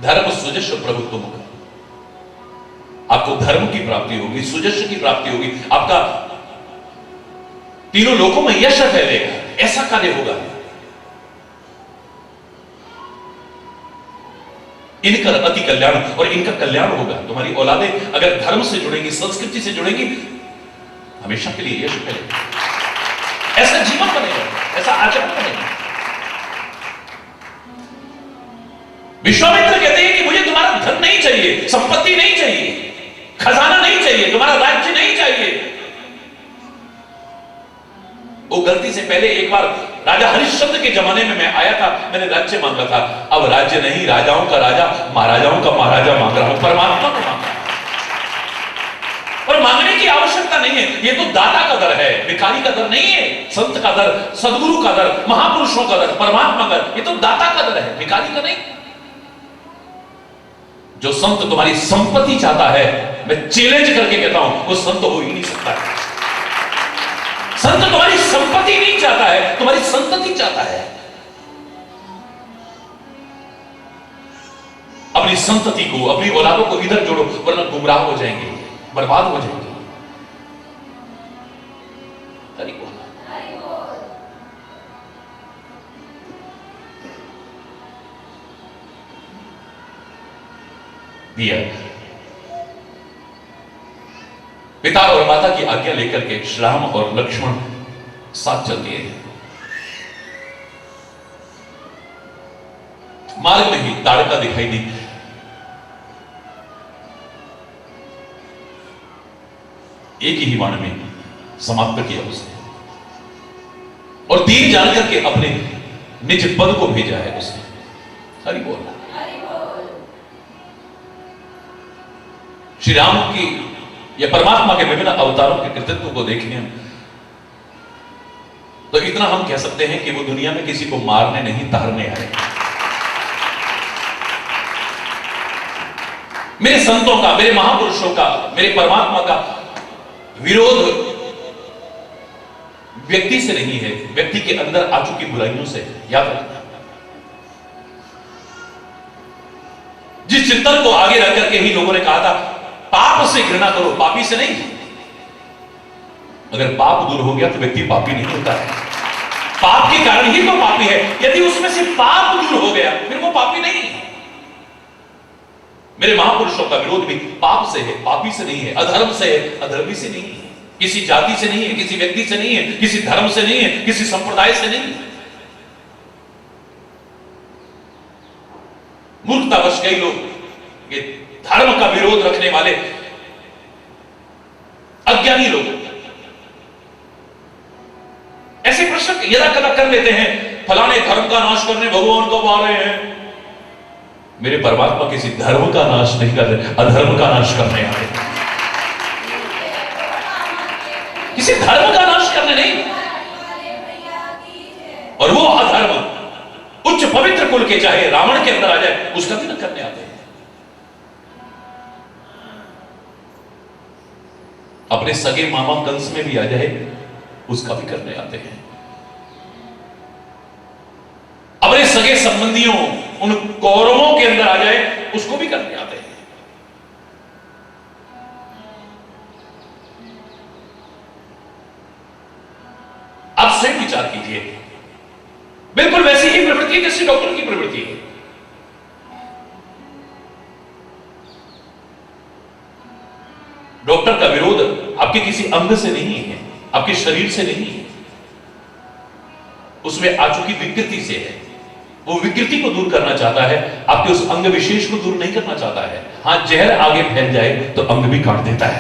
धर्म सुजस्य प्रभुत्व मुख। आपको धर्म की प्राप्ति होगी, सुजस्य की प्राप्ति होगी, आपका तीनों लोकों में यश फैलेगा, ऐसा कार्य होगा। इनका अति कल्याण और इनका कल्याण होगा। तुम्हारी औलादें अगर धर्म से जुड़ेंगी, संस्कृति से जुड़ेंगी, हमेशा के लिए यश फैलेगा, ऐसा जीवन बनेगा, ऐसा आचरण बनेगा। विश्वामित्र कहते हैं कि मुझे तुम्हारा धन नहीं चाहिए, संपत्ति नहीं चाहिए, खजाना नहीं चाहिए, तुम्हारा राज्य नहीं चाहिए। वो गलती से पहले एक बार राजा हरिश्चंद्र के जमाने में मैं आया था, मैंने राज्य मांगा था। अब राज्य नहीं, राजाओं का राजा, महाराजाओं का महाराजा मांग रहा हूं, परमात्मा को मांग रहा हूं। और मांगने की आवश्यकता नहीं है, ये तो दाता का दर है, भिखारी का दर नहीं है। संत का दर, सदगुरु का दर, महापुरुषों का दर, परमात्मा का दर, ये तो दाता का दर है, भिखारी का नहीं। जो संत तुम्हारी संपत्ति चाहता है, मैं चैलेंज करके कहता हूं, वो संत हो ही नहीं सकता है। संत तुम्हारी संपत्ति नहीं चाहता है, तुम्हारी संतति चाहता है। अपनी संतति को, अपनी औलादों को इधर जोड़ो, वरना गुमराह हो जाएंगे, बर्बाद हो जाएंगे। दिया पिता और माता की आज्ञा लेकर के श्याम और लक्ष्मण साथ चल दिए। मार्ग में ही ताड़का दिखाई दी। एक ही बाण में समाप्त किया उसने, और तीर जानकर के अपने निज पद को भेजा है उसने। हरि बोल। श्री राम की या परमात्मा के विभिन्न अवतारों के कृतित्व को देखें तो इतना हम कह सकते हैं कि वो दुनिया में किसी को मारने नहीं, तारने आए। मेरे संतों का, मेरे महापुरुषों का, मेरे परमात्मा का विरोध व्यक्ति से नहीं है, व्यक्ति के अंदर आ चुकी बुराइयों से। याद रखना, जिस चिंतन को आगे रख करके ही लोगों ने कहा था पाप से घृणा करो, पापी से नहीं। अगर पाप दूर हो गया तो व्यक्ति पापी नहीं होता है। पाप के कारण ही तो पापी है। यदि उसमें से पाप दूर हो गया फिर वो पापी नहीं है। मेरे महापुरुषों का विरोध भी पाप से है, पापी से नहीं है, अधर्म से है, अधर्मी से नहीं है, किसी जाति से नहीं है, किसी व्यक्ति से नहीं है, किसी धर्म से नहीं है, किसी संप्रदाय से नहीं है। मूर्खतावश कई लोग ये धर्म का विरोध रखने वाले अज्ञानी लोग ऐसे प्रश्न यदा कदा कर लेते हैं, फलाने धर्म का नाश करने भगवान कब आ रहे हैं। मेरे परमात्मा किसी धर्म का नाश नहीं कर रहे, अधर्म का नाश करने आ रहे, किसी धर्म का नाश करने नहीं। और वो अधर्म उच्च पवित्र कुल के चाहे रावण के अंदर आ जाए उसका भी न करने आते हैं। अपने सगे मामा कंस में भी आ जाए उसका भी करने आते हैं। अपने सगे संबंधियों उन कौरवों के अंदर आ जाए, उसको भी करने आते हैं। आप स्वयं विचार कीजिए, बिल्कुल वैसी ही प्रवृत्ति है जैसी डॉक्टर की प्रवृत्ति है। डॉक्टर का विरोध आपके किसी अंग से नहीं है, आपके शरीर से नहीं है, उसमें आ चुकी विकृति से है। वो विकृति को दूर करना चाहता है, आपके उस अंग विशेष को दूर नहीं करना चाहता है। हां, जहर आगे फैल जाए तो अंग भी काट देता है।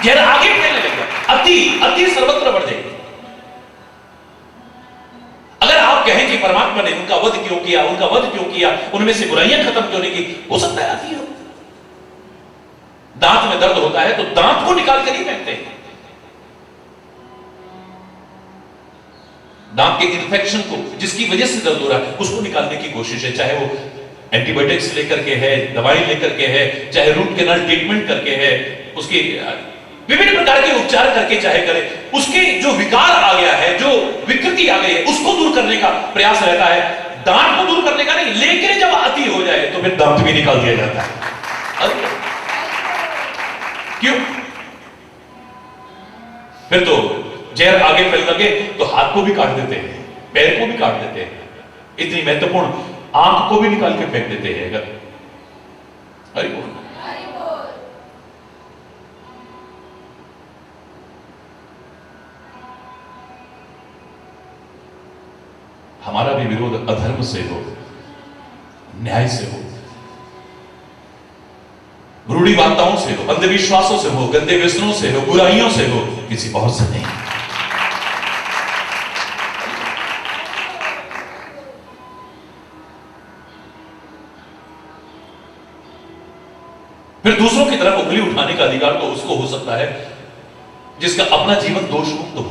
जहर आगे फैलने लगेगा, अति सर्वत्र बढ़ जाएगी। अगर आप कहें कि परमात्मा ने उनका वध क्यों किया, उनमें से बुराइयां खत्म क्यों नहीं की, हो सकता है आती हो। दांत में दर्द होता है तो दांत को निकाल कर ही फेंकते हैं। दांत के इन्फेक्शन को, जिसकी वजह से दर्द हो रहा है, उसको निकालने की कोशिश है। चाहे वो एंटीबायोटिक्स लेकर के है, दवाई लेकर के है, चाहे रूट कैनाल ट्रीटमेंट करके है, उसकी विभिन्न प्रकार के उपचार करके चाहे करे, उसके जो विकार आ गया है, जो विकृति आ गई है, उसको दूर करने का प्रयास रहता है। दांत को दूर करने का नहीं, लेकिन जब अति हो जाए तो फिर दांत भी निकाल दिया जाता है। क्यों? फिर तो जहर आगे फैल लगे तो हाथ को भी काट देते हैं, पैर को भी काट देते हैं, इतनी महत्वपूर्ण आंख को भी निकाल के फेंक देते हैं। अगर हरि बोल, हमारा भी विरोध अधर्म से हो, न्याय से हो, रूढ़िवादिताओं से हो, अंधविश्वासों से हो, गंदे व्यसनों से हो, बुराइयों से हो, किसी और से नहीं। फिर दूसरों की तरफ उंगली उठाने का अधिकार तो उसको हो सकता है जिसका अपना जीवन दोष मुक्त हो।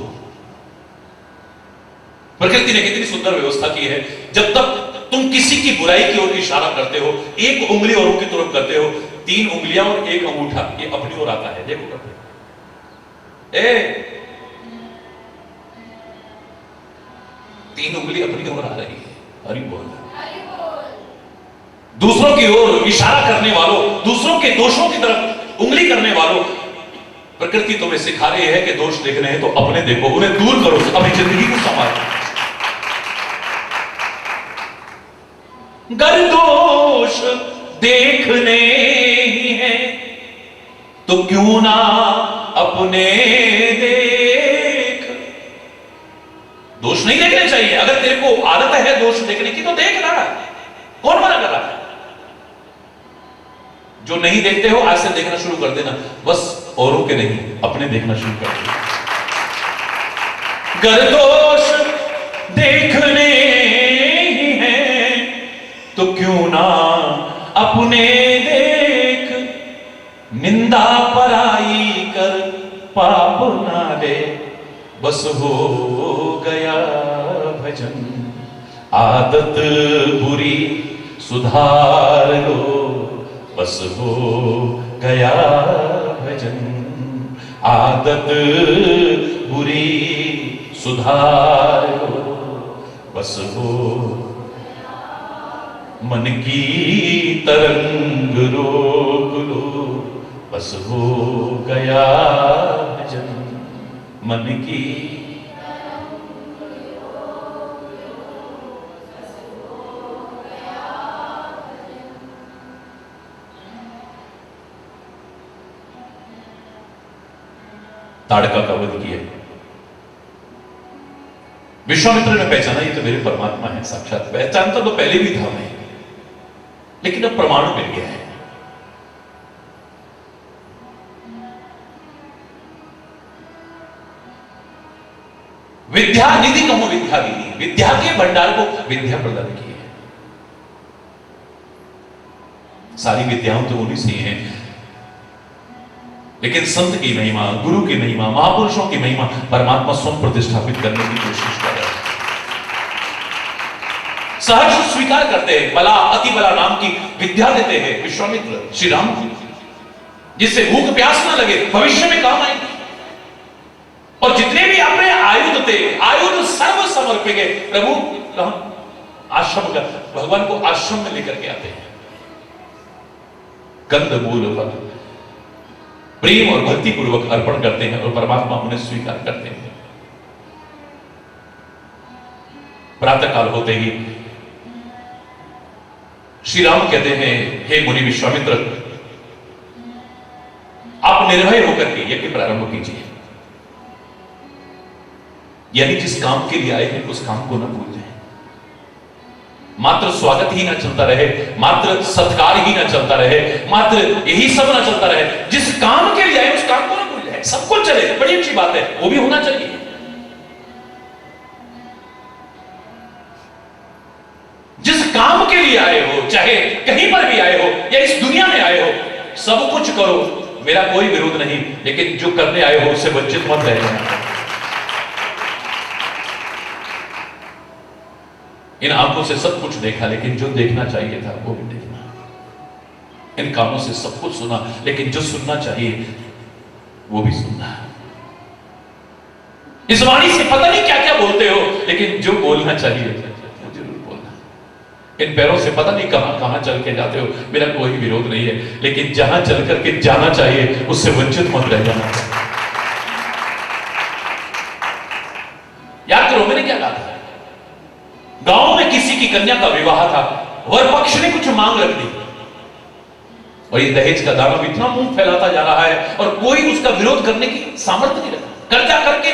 प्रकृति ने कितनी सुंदर व्यवस्था की है, जब तक तुम किसी की बुराई की ओर इशारा करते हो, एक उंगली औरों की तरफ करते हो, 3 उंगलियां और 1 अंगूठा ये अपनी ओर आता है। देखो करते, 3 उंगली अपनी ओर आ रही है। हरि बोल। दूसरों की ओर इशारा करने वालों, दूसरों के दोषों की तरफ उंगली करने वालों, प्रकृति तुम्हें सिखा रही है कि दोष देखने हैं तो अपने देखो, उन्हें दूर करो, अपनी जिंदगी को संभालो। गर दोष देखने ही है तो क्यों ना अपने देख। दोष नहीं देखने चाहिए, अगर तेरे को आदत है दोष देखने की तो देख रहा है, कौन मना कर रहा है? जो नहीं देखते हो आज से देखना शुरू कर देना, बस औरों के नहीं, अपने देखना शुरू कर देना। गर दोष देखने ही है तो क्यों ना अपने देख, निंदा पराई कर पाप ना ले, बस हो गया भजन, आदत बुरी सुधार लो, बस हो गया भजन, आदत बुरी सुधार लो, बस हो मन की तरंग रोक लो, बस हो गया भजन, मन की। ताड़का का वध किया, विश्वामित्र ने पहचाना ये तो मेरे परमात्मा है साक्षात। पहचानता तो पहले भी था मैं, लेकिन अब प्रमाण मिल गया है। विद्या निधि कहूं विद्या भी नहीं, विद्या के भंडार को विद्या प्रदान की है। सारी विद्याओं तो उन्हीं से हैं, लेकिन संत की महिमा, गुरु की महिमा, महापुरुषों की महिमा परमात्मा स्वयं प्रतिष्ठापित करने की कोशिश कर रहे हैं। सहर्ष स्वीकार करते हैं, बला अति बला नाम की विद्या देते हैं विश्वामित्र श्री राम जी, जिससे भूख प्यास ना लगे, भविष्य में काम आएगी। और जितने भी अपने आयुध थे, आयुध सर्व समर्पित प्रभु आश्रम का, भगवान को आश्रम में लेकर के आते हैं। कंद मूल फल प्रेम और भक्ति पूर्वक अर्पण करते हैं और परमात्मा उन्हें स्वीकार करते हैं। प्रातः काल होते ही श्री राम कहते हैं, हे मुनि विश्वामित्र, आप निर्भय होकर के यज्ञ प्रारंभ कीजिए। यानी जिस काम के लिए आए हैं उस काम को न भूल जाए। मात्र स्वागत ही ना चलता रहे, मात्र सत्कार ही ना चलता रहे, मात्र यही सब ना चलता रहे। जिस काम के लिए आए उस काम को ना भूल जाए। सब कुछ चले, बड़ी अच्छी बात है, वो भी होना चाहिए। जिस काम के लिए आए हो, चाहे कहीं पर भी आए हो या इस दुनिया में आए हो, सब कुछ करो, मेरा कोई विरोध नहीं, लेकिन जो करने आए हो उससे वंचित मत रह जाना। इन आंखों से सब कुछ देखा, लेकिन जो देखना चाहिए था वो भी देखना। इन कानों से सब कुछ सुना, लेकिन जो सुनना चाहिए वो भी सुनना। इस वाणी से पता नहीं क्या क्या बोलते हो, लेकिन जो बोलना चाहिए वो जरूर बोलना। इन पैरों से पता नहीं कहां कहां चल के जाते हो, मेरा कोई विरोध नहीं है, लेकिन जहां चल करके जाना चाहिए उससे वंचित मत रह जाना। याद करो मैंने क्या कहा था। गांव में किसी की कन्या का विवाह था, वर पक्ष ने कुछ मांग रख दी और ये दहेज का दानव इतना मुंह फैलाता जा रहा है और कोई उसका विरोध करने की सामर्थ्य नहीं रखता। कर्जा करके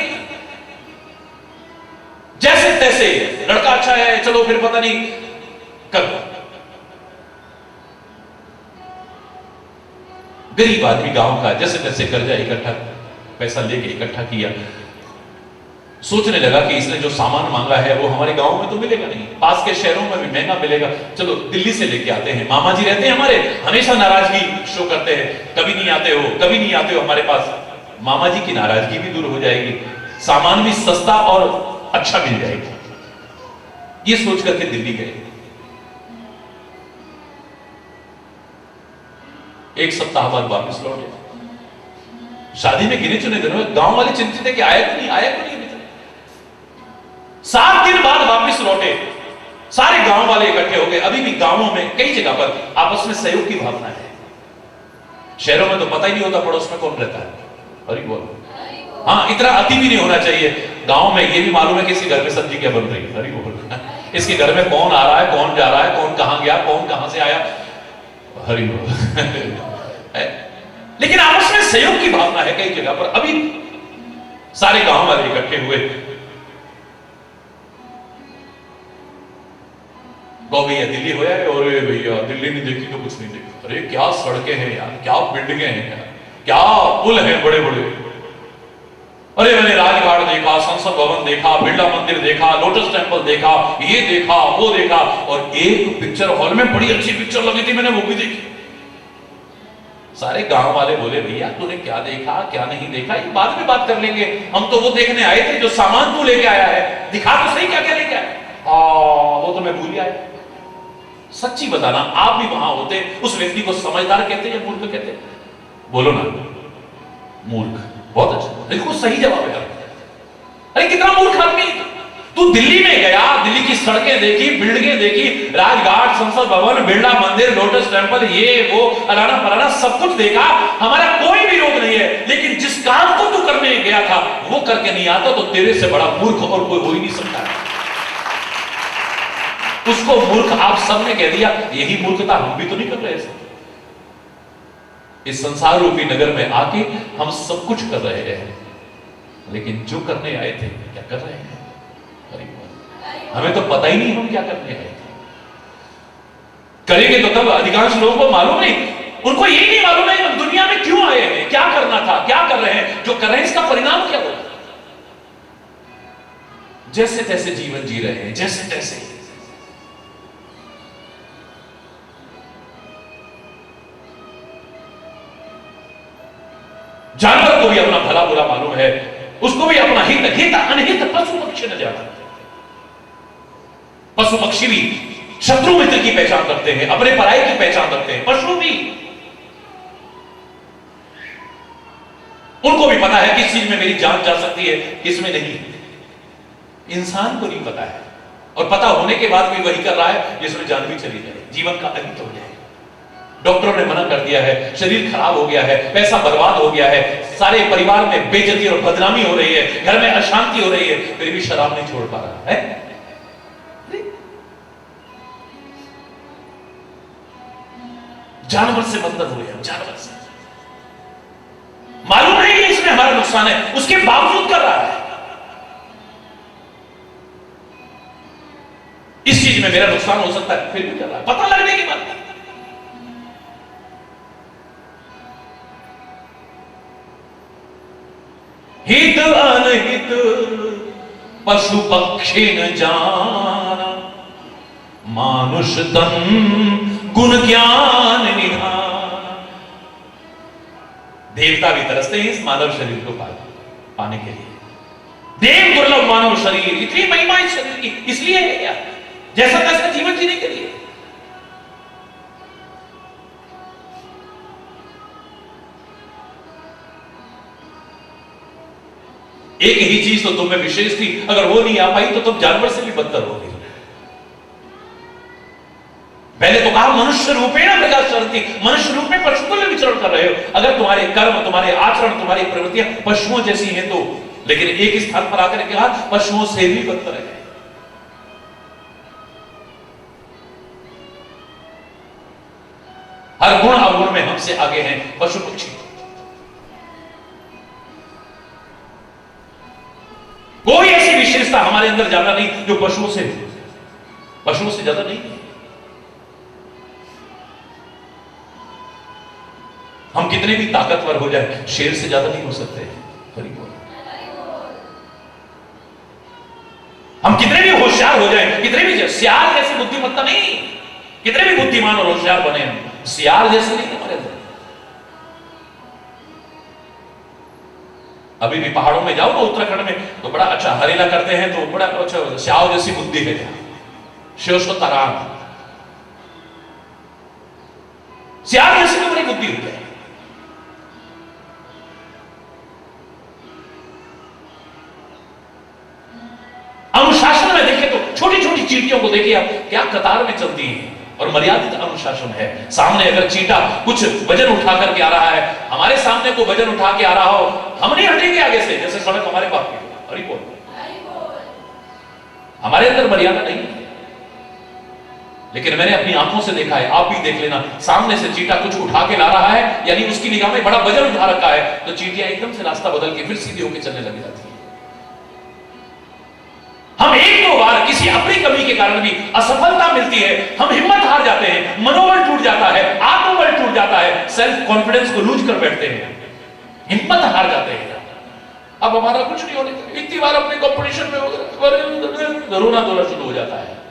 जैसे तैसे, लड़का अच्छा है चलो फिर पता नहीं कर। गरीब आदमी गांव का जैसे तैसे कर्जा इकट्ठा, पैसा लेके इकट्ठा किया, सोचने लगा कि इसने जो सामान मांगा है वो हमारे गांव में तो मिलेगा नहीं, पास के शहरों में भी महंगा मिलेगा, चलो दिल्ली से लेके आते हैं। मामा जी रहते हैं हमारे, हमेशा नाराजगी शो करते हैं, कभी नहीं आते हो, कभी नहीं आते हो हमारे पास। मामा जी की नाराजगी भी दूर हो जाएगी, सामान भी सस्ता और अच्छा मिल जाएगा। ये सोच करके दिल्ली गए। एक सप्ताह बाद वापस लौटे। शादी में गिने चुने दिनों में गांव वाले चिंतित है कि आया क्यों नहीं, आया क्यों नहीं। 7 दिन बाद वापस लौटे, सारे गांव वाले इकट्ठे हो गए। अभी भी गांवों में कई जगह पर आपस में सहयोग की भावना है। शहरों में तो पता ही नहीं होता पड़ोस में कौन रहता है। अरे बोल, हाँ इतना अति भी नहीं होना चाहिए। गांव में ये भी मालूम है कि इसके घर में सब्जी क्या बन रही है, अरे बोल, इसके घर में कौन आ रहा है, कौन जा रहा है, कौन कहां गया, कौन कहां से आया, हरि बोल। लेकिन आपस में सहयोग की भावना है कई जगह पर। अभी सारे गांव वाले इकट्ठे हुए, भैया दिल्ली हो यार, और भैया दिल्ली नहीं देखी तो कुछ नहीं देखी। अरे क्या सड़कें हैं यार, क्या बिल्डिंगें हैं यार, क्या पुल हैं बड़े बड़े। अरे मैंने राजघाट देखा, संसद भवन देखा, बिरला मंदिर देखा, लोटस टेम्पल देखा, ये देखा वो देखा, और एक पिक्चर हॉल में बड़ी अच्छी पिक्चर लगी थी, मैंने वो भी देखी। सारे गांव वाले बोले भैया तूने क्या देखा क्या नहीं देखा ये बाद में बात कर लेंगे, हम तो वो देखने आए थे जो सामान तू लेके आया है, दिखा तो सही क्या क्या लेके आया। वो तो मैं भूल गया। सच्ची बताना, आप भी वहां होते उस व्यक्ति को समझदार कहते या मूर्ख कहते? बोलो ना, मूर्ख। बहुत अच्छा, बिल्कुल सही जवाब है। अरे कितना मूर्ख आदमी तू। दिल्ली में गया, दिल्ली की सड़कें देखी, बिल्डिंगें देखी, राजघाट, संसद भवन, बिरला मंदिर, लोटस टेम्पल, ये वो अलाना फलाना सब कुछ देखा, हमारा कोई विरोध नहीं है। लेकिन जिस काम को तू करने गया था वो करके नहीं आता तो तेरे से बड़ा मूर्ख और कोई हो ही नहीं सकता। उसको मूर्ख आप सबने कह दिया, यही मूर्खता हम भी तो नहीं कर रहे हैं। इस संसार रूपी नगर में आके हम सब कुछ कर रहे हैं, लेकिन जो करने आए थे क्या कर रहे हैं हमें तो पता ही नहीं हम क्या करने आए थे। करेंगे तो तब अधिकांश लोगों को मालूम नहीं, उनको ये नहीं मालूम है हम दुनिया में क्यों आए हैं, क्या करना था, क्या कर रहे हैं, जो कर रहे हैं इसका परिणाम क्या होगा। जैसे तैसे जीवन जी रहे हैं, जैसे तैसे। जानवर को भी अपना भला बुरा मालूम है, उसको भी अपना हित हित अनहित पशु पक्षी न जाना। पशु पक्षी भी शत्रु मित्र की पहचान करते हैं, अपने पराई की पहचान करते हैं, पशु भी। उनको भी पता है किस चीज में मेरी जान जा सकती है, किसमें नहीं। इंसान को नहीं पता है, और पता होने के बाद भी वही कर रहा है जिसमें जान भी चली जाए, जीवन का अंत हो जाए। डॉक्टरों ने मना कर दिया है, शरीर खराब हो गया है, पैसा बर्बाद हो गया है, सारे परिवार में बेइज्जती और बदनामी हो रही है, घर में अशांति हो रही है, फिर भी शराब नहीं छोड़ पा रहा है। जानवर से बदतर हुए हम, जानवर से। मालूम है कि इसमें हमारा नुकसान है, उसके बावजूद कर रहा है। इस चीज में मेरा नुकसान हो सकता है, फिर भी कर रहा है, पता लगने के बाद। हित अनहित पशु पक्षी न जाना, मानुष तन गुण ज्ञान निधाना। देवता भी तरसते हैं इस मानव शरीर को पाने के लिए। देव दुर्लभ मानव शरीर, इतनी महिमा इस शरीर की इसलिए है क्या? जैसा तैसा जीवन जीने के लिए। एक ही चीज तो तुम में विशेष थी, अगर वो नहीं आ पाई तो तुम जानवर से भी बदतर हो गई। पहले तो कहा मनुष्य रूपेण मृगाचरति, मनुष्य रूप में पशु में विचरण कर रहे हो। अगर तुम्हारे कर्म, तुम्हारे आचरण, तुम्हारी प्रवृत्तियां पशुओं जैसी हैं तो, लेकिन एक स्थान पर आकर के कहा पशुओं से भी बदतर है। हर गुण अवगुण में हमसे आगे हैं पशु पक्षी। कोई ऐसी विशेषता हमारे अंदर ज्यादा नहीं जो पशुओं से ज्यादा नहीं है। हम कितने भी ताकतवर हो जाए, शेर से ज्यादा नहीं हो सकते। हम कितने भी होशियार हो जाए, कितने भी सियार जैसी बुद्धिमत्ता नहीं, कितने भी बुद्धिमान और होशियार बने हम, सियार जैसे नहीं हमारे अंदर। अभी भी पहाड़ों में जाओ ना उत्तराखंड में, तो बड़ा अच्छा हरेला करते हैं, तो बड़ा अच्छा स्याओ जैसी बुद्धि है। शेष तरान सियार जैसी तो बड़ी बुद्धि होती है। अनुशासन में देखिए तो छोटी छोटी चींटियों को देखिए आप, क्या कतार में चलती हैं, और मर्यादित अनुशासन है। सामने अगर चींटा कुछ वजन उठा करके आ रहा है, हमारे सामने को वजन उठा के आ रहा हो, हम नहीं हटेंगे आगे से, जैसे सड़क हमारे पास की। हरि बोल। हमारे अंदर मर्यादा नहीं है। लेकिन मैंने अपनी आंखों से देखा है, आप भी देख लेना, सामने से चींटा कुछ उठा के ला रहा है, यानी उसकी निगाह में बड़ा वजन उठा रखा है, तो चींटियां एकदम से रास्ता बदल के फिर सीधी होकर चलने लग जाती है। हम एक दो बार किसी अपनी कमी के कारण भी असफलता मिलती है, हम हिम्मत हार जाते हैं, मनोबल टूट जाता है, आत्मबल टूट जाता है, सेल्फ कॉन्फिडेंस को लूज कर बैठते हैं, हिम्मत हार जाते हैं। अब हमारा कुछ नहीं होने, इतनी बार अपने कंपटीशन में रोना धोना शुरू हो जाता है।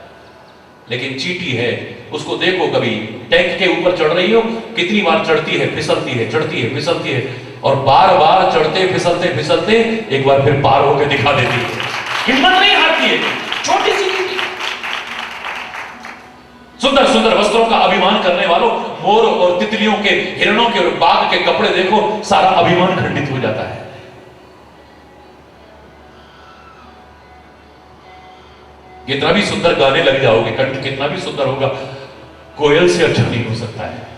लेकिन चींटी है, उसको देखो, कभी टैंक के ऊपर चढ़ रही हो, कितनी बार चढ़ती है, फिसलती है, चढ़ती है, फिसलती है, और बार बार चढ़ते फिसलते फिसलते एक बार फिर पार होकर दिखा देती है। हिम्मत नहीं हारती है। छोटी सी सुंदर सुंदर वस्त्रों का अभिमान करने वालों, मोर और तितलियों के, हिरणों के और बाघ के कपड़े देखो, सारा अभिमान खंडित हो जाता है। कितना भी सुंदर गाने लग जाओगे, कंठ कितना भी सुंदर होगा, कोयल से अच्छा नहीं हो सकता है।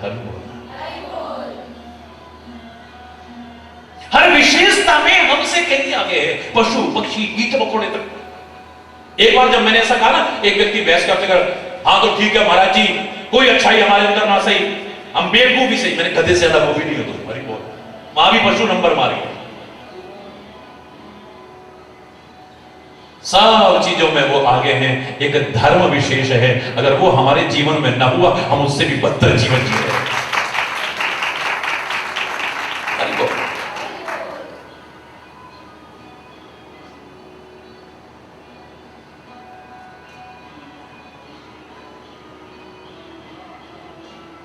हर विशेषता में हमसे कहीं आगे है, पशु पक्षी कीट मकोड़े तक। एक बार जब मैंने ऐसा कहा ना, एक व्यक्ति बहस करते कर, हाँ तो ठीक है महाराज जी, कोई अच्छाई हमारे अंदर ना सही, हम बेवकूफ भी सही। मैंने गधे से ज्यादा वो भी नहीं हो तुम्हारी बोल, वहां भी पशु नंबर मारी। सब चीजों में वो आगे हैं। एक धर्म विशेष है, अगर वो हमारे जीवन में ना हुआ, हम उससे भी बदतर जीवन जी रहे हैं।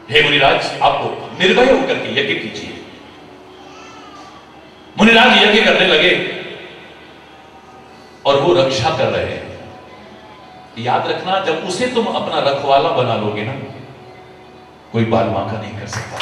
हे मुनिराज, आपको निर्भय होकर के यज्ञ कीजिए। मुनिराज यज्ञ करने लगे और वो रक्षा कर रहे हैं। याद रखना, जब उसे तुम अपना रखवाला बना लोगे ना, कोई बाल बांका नहीं कर सकता।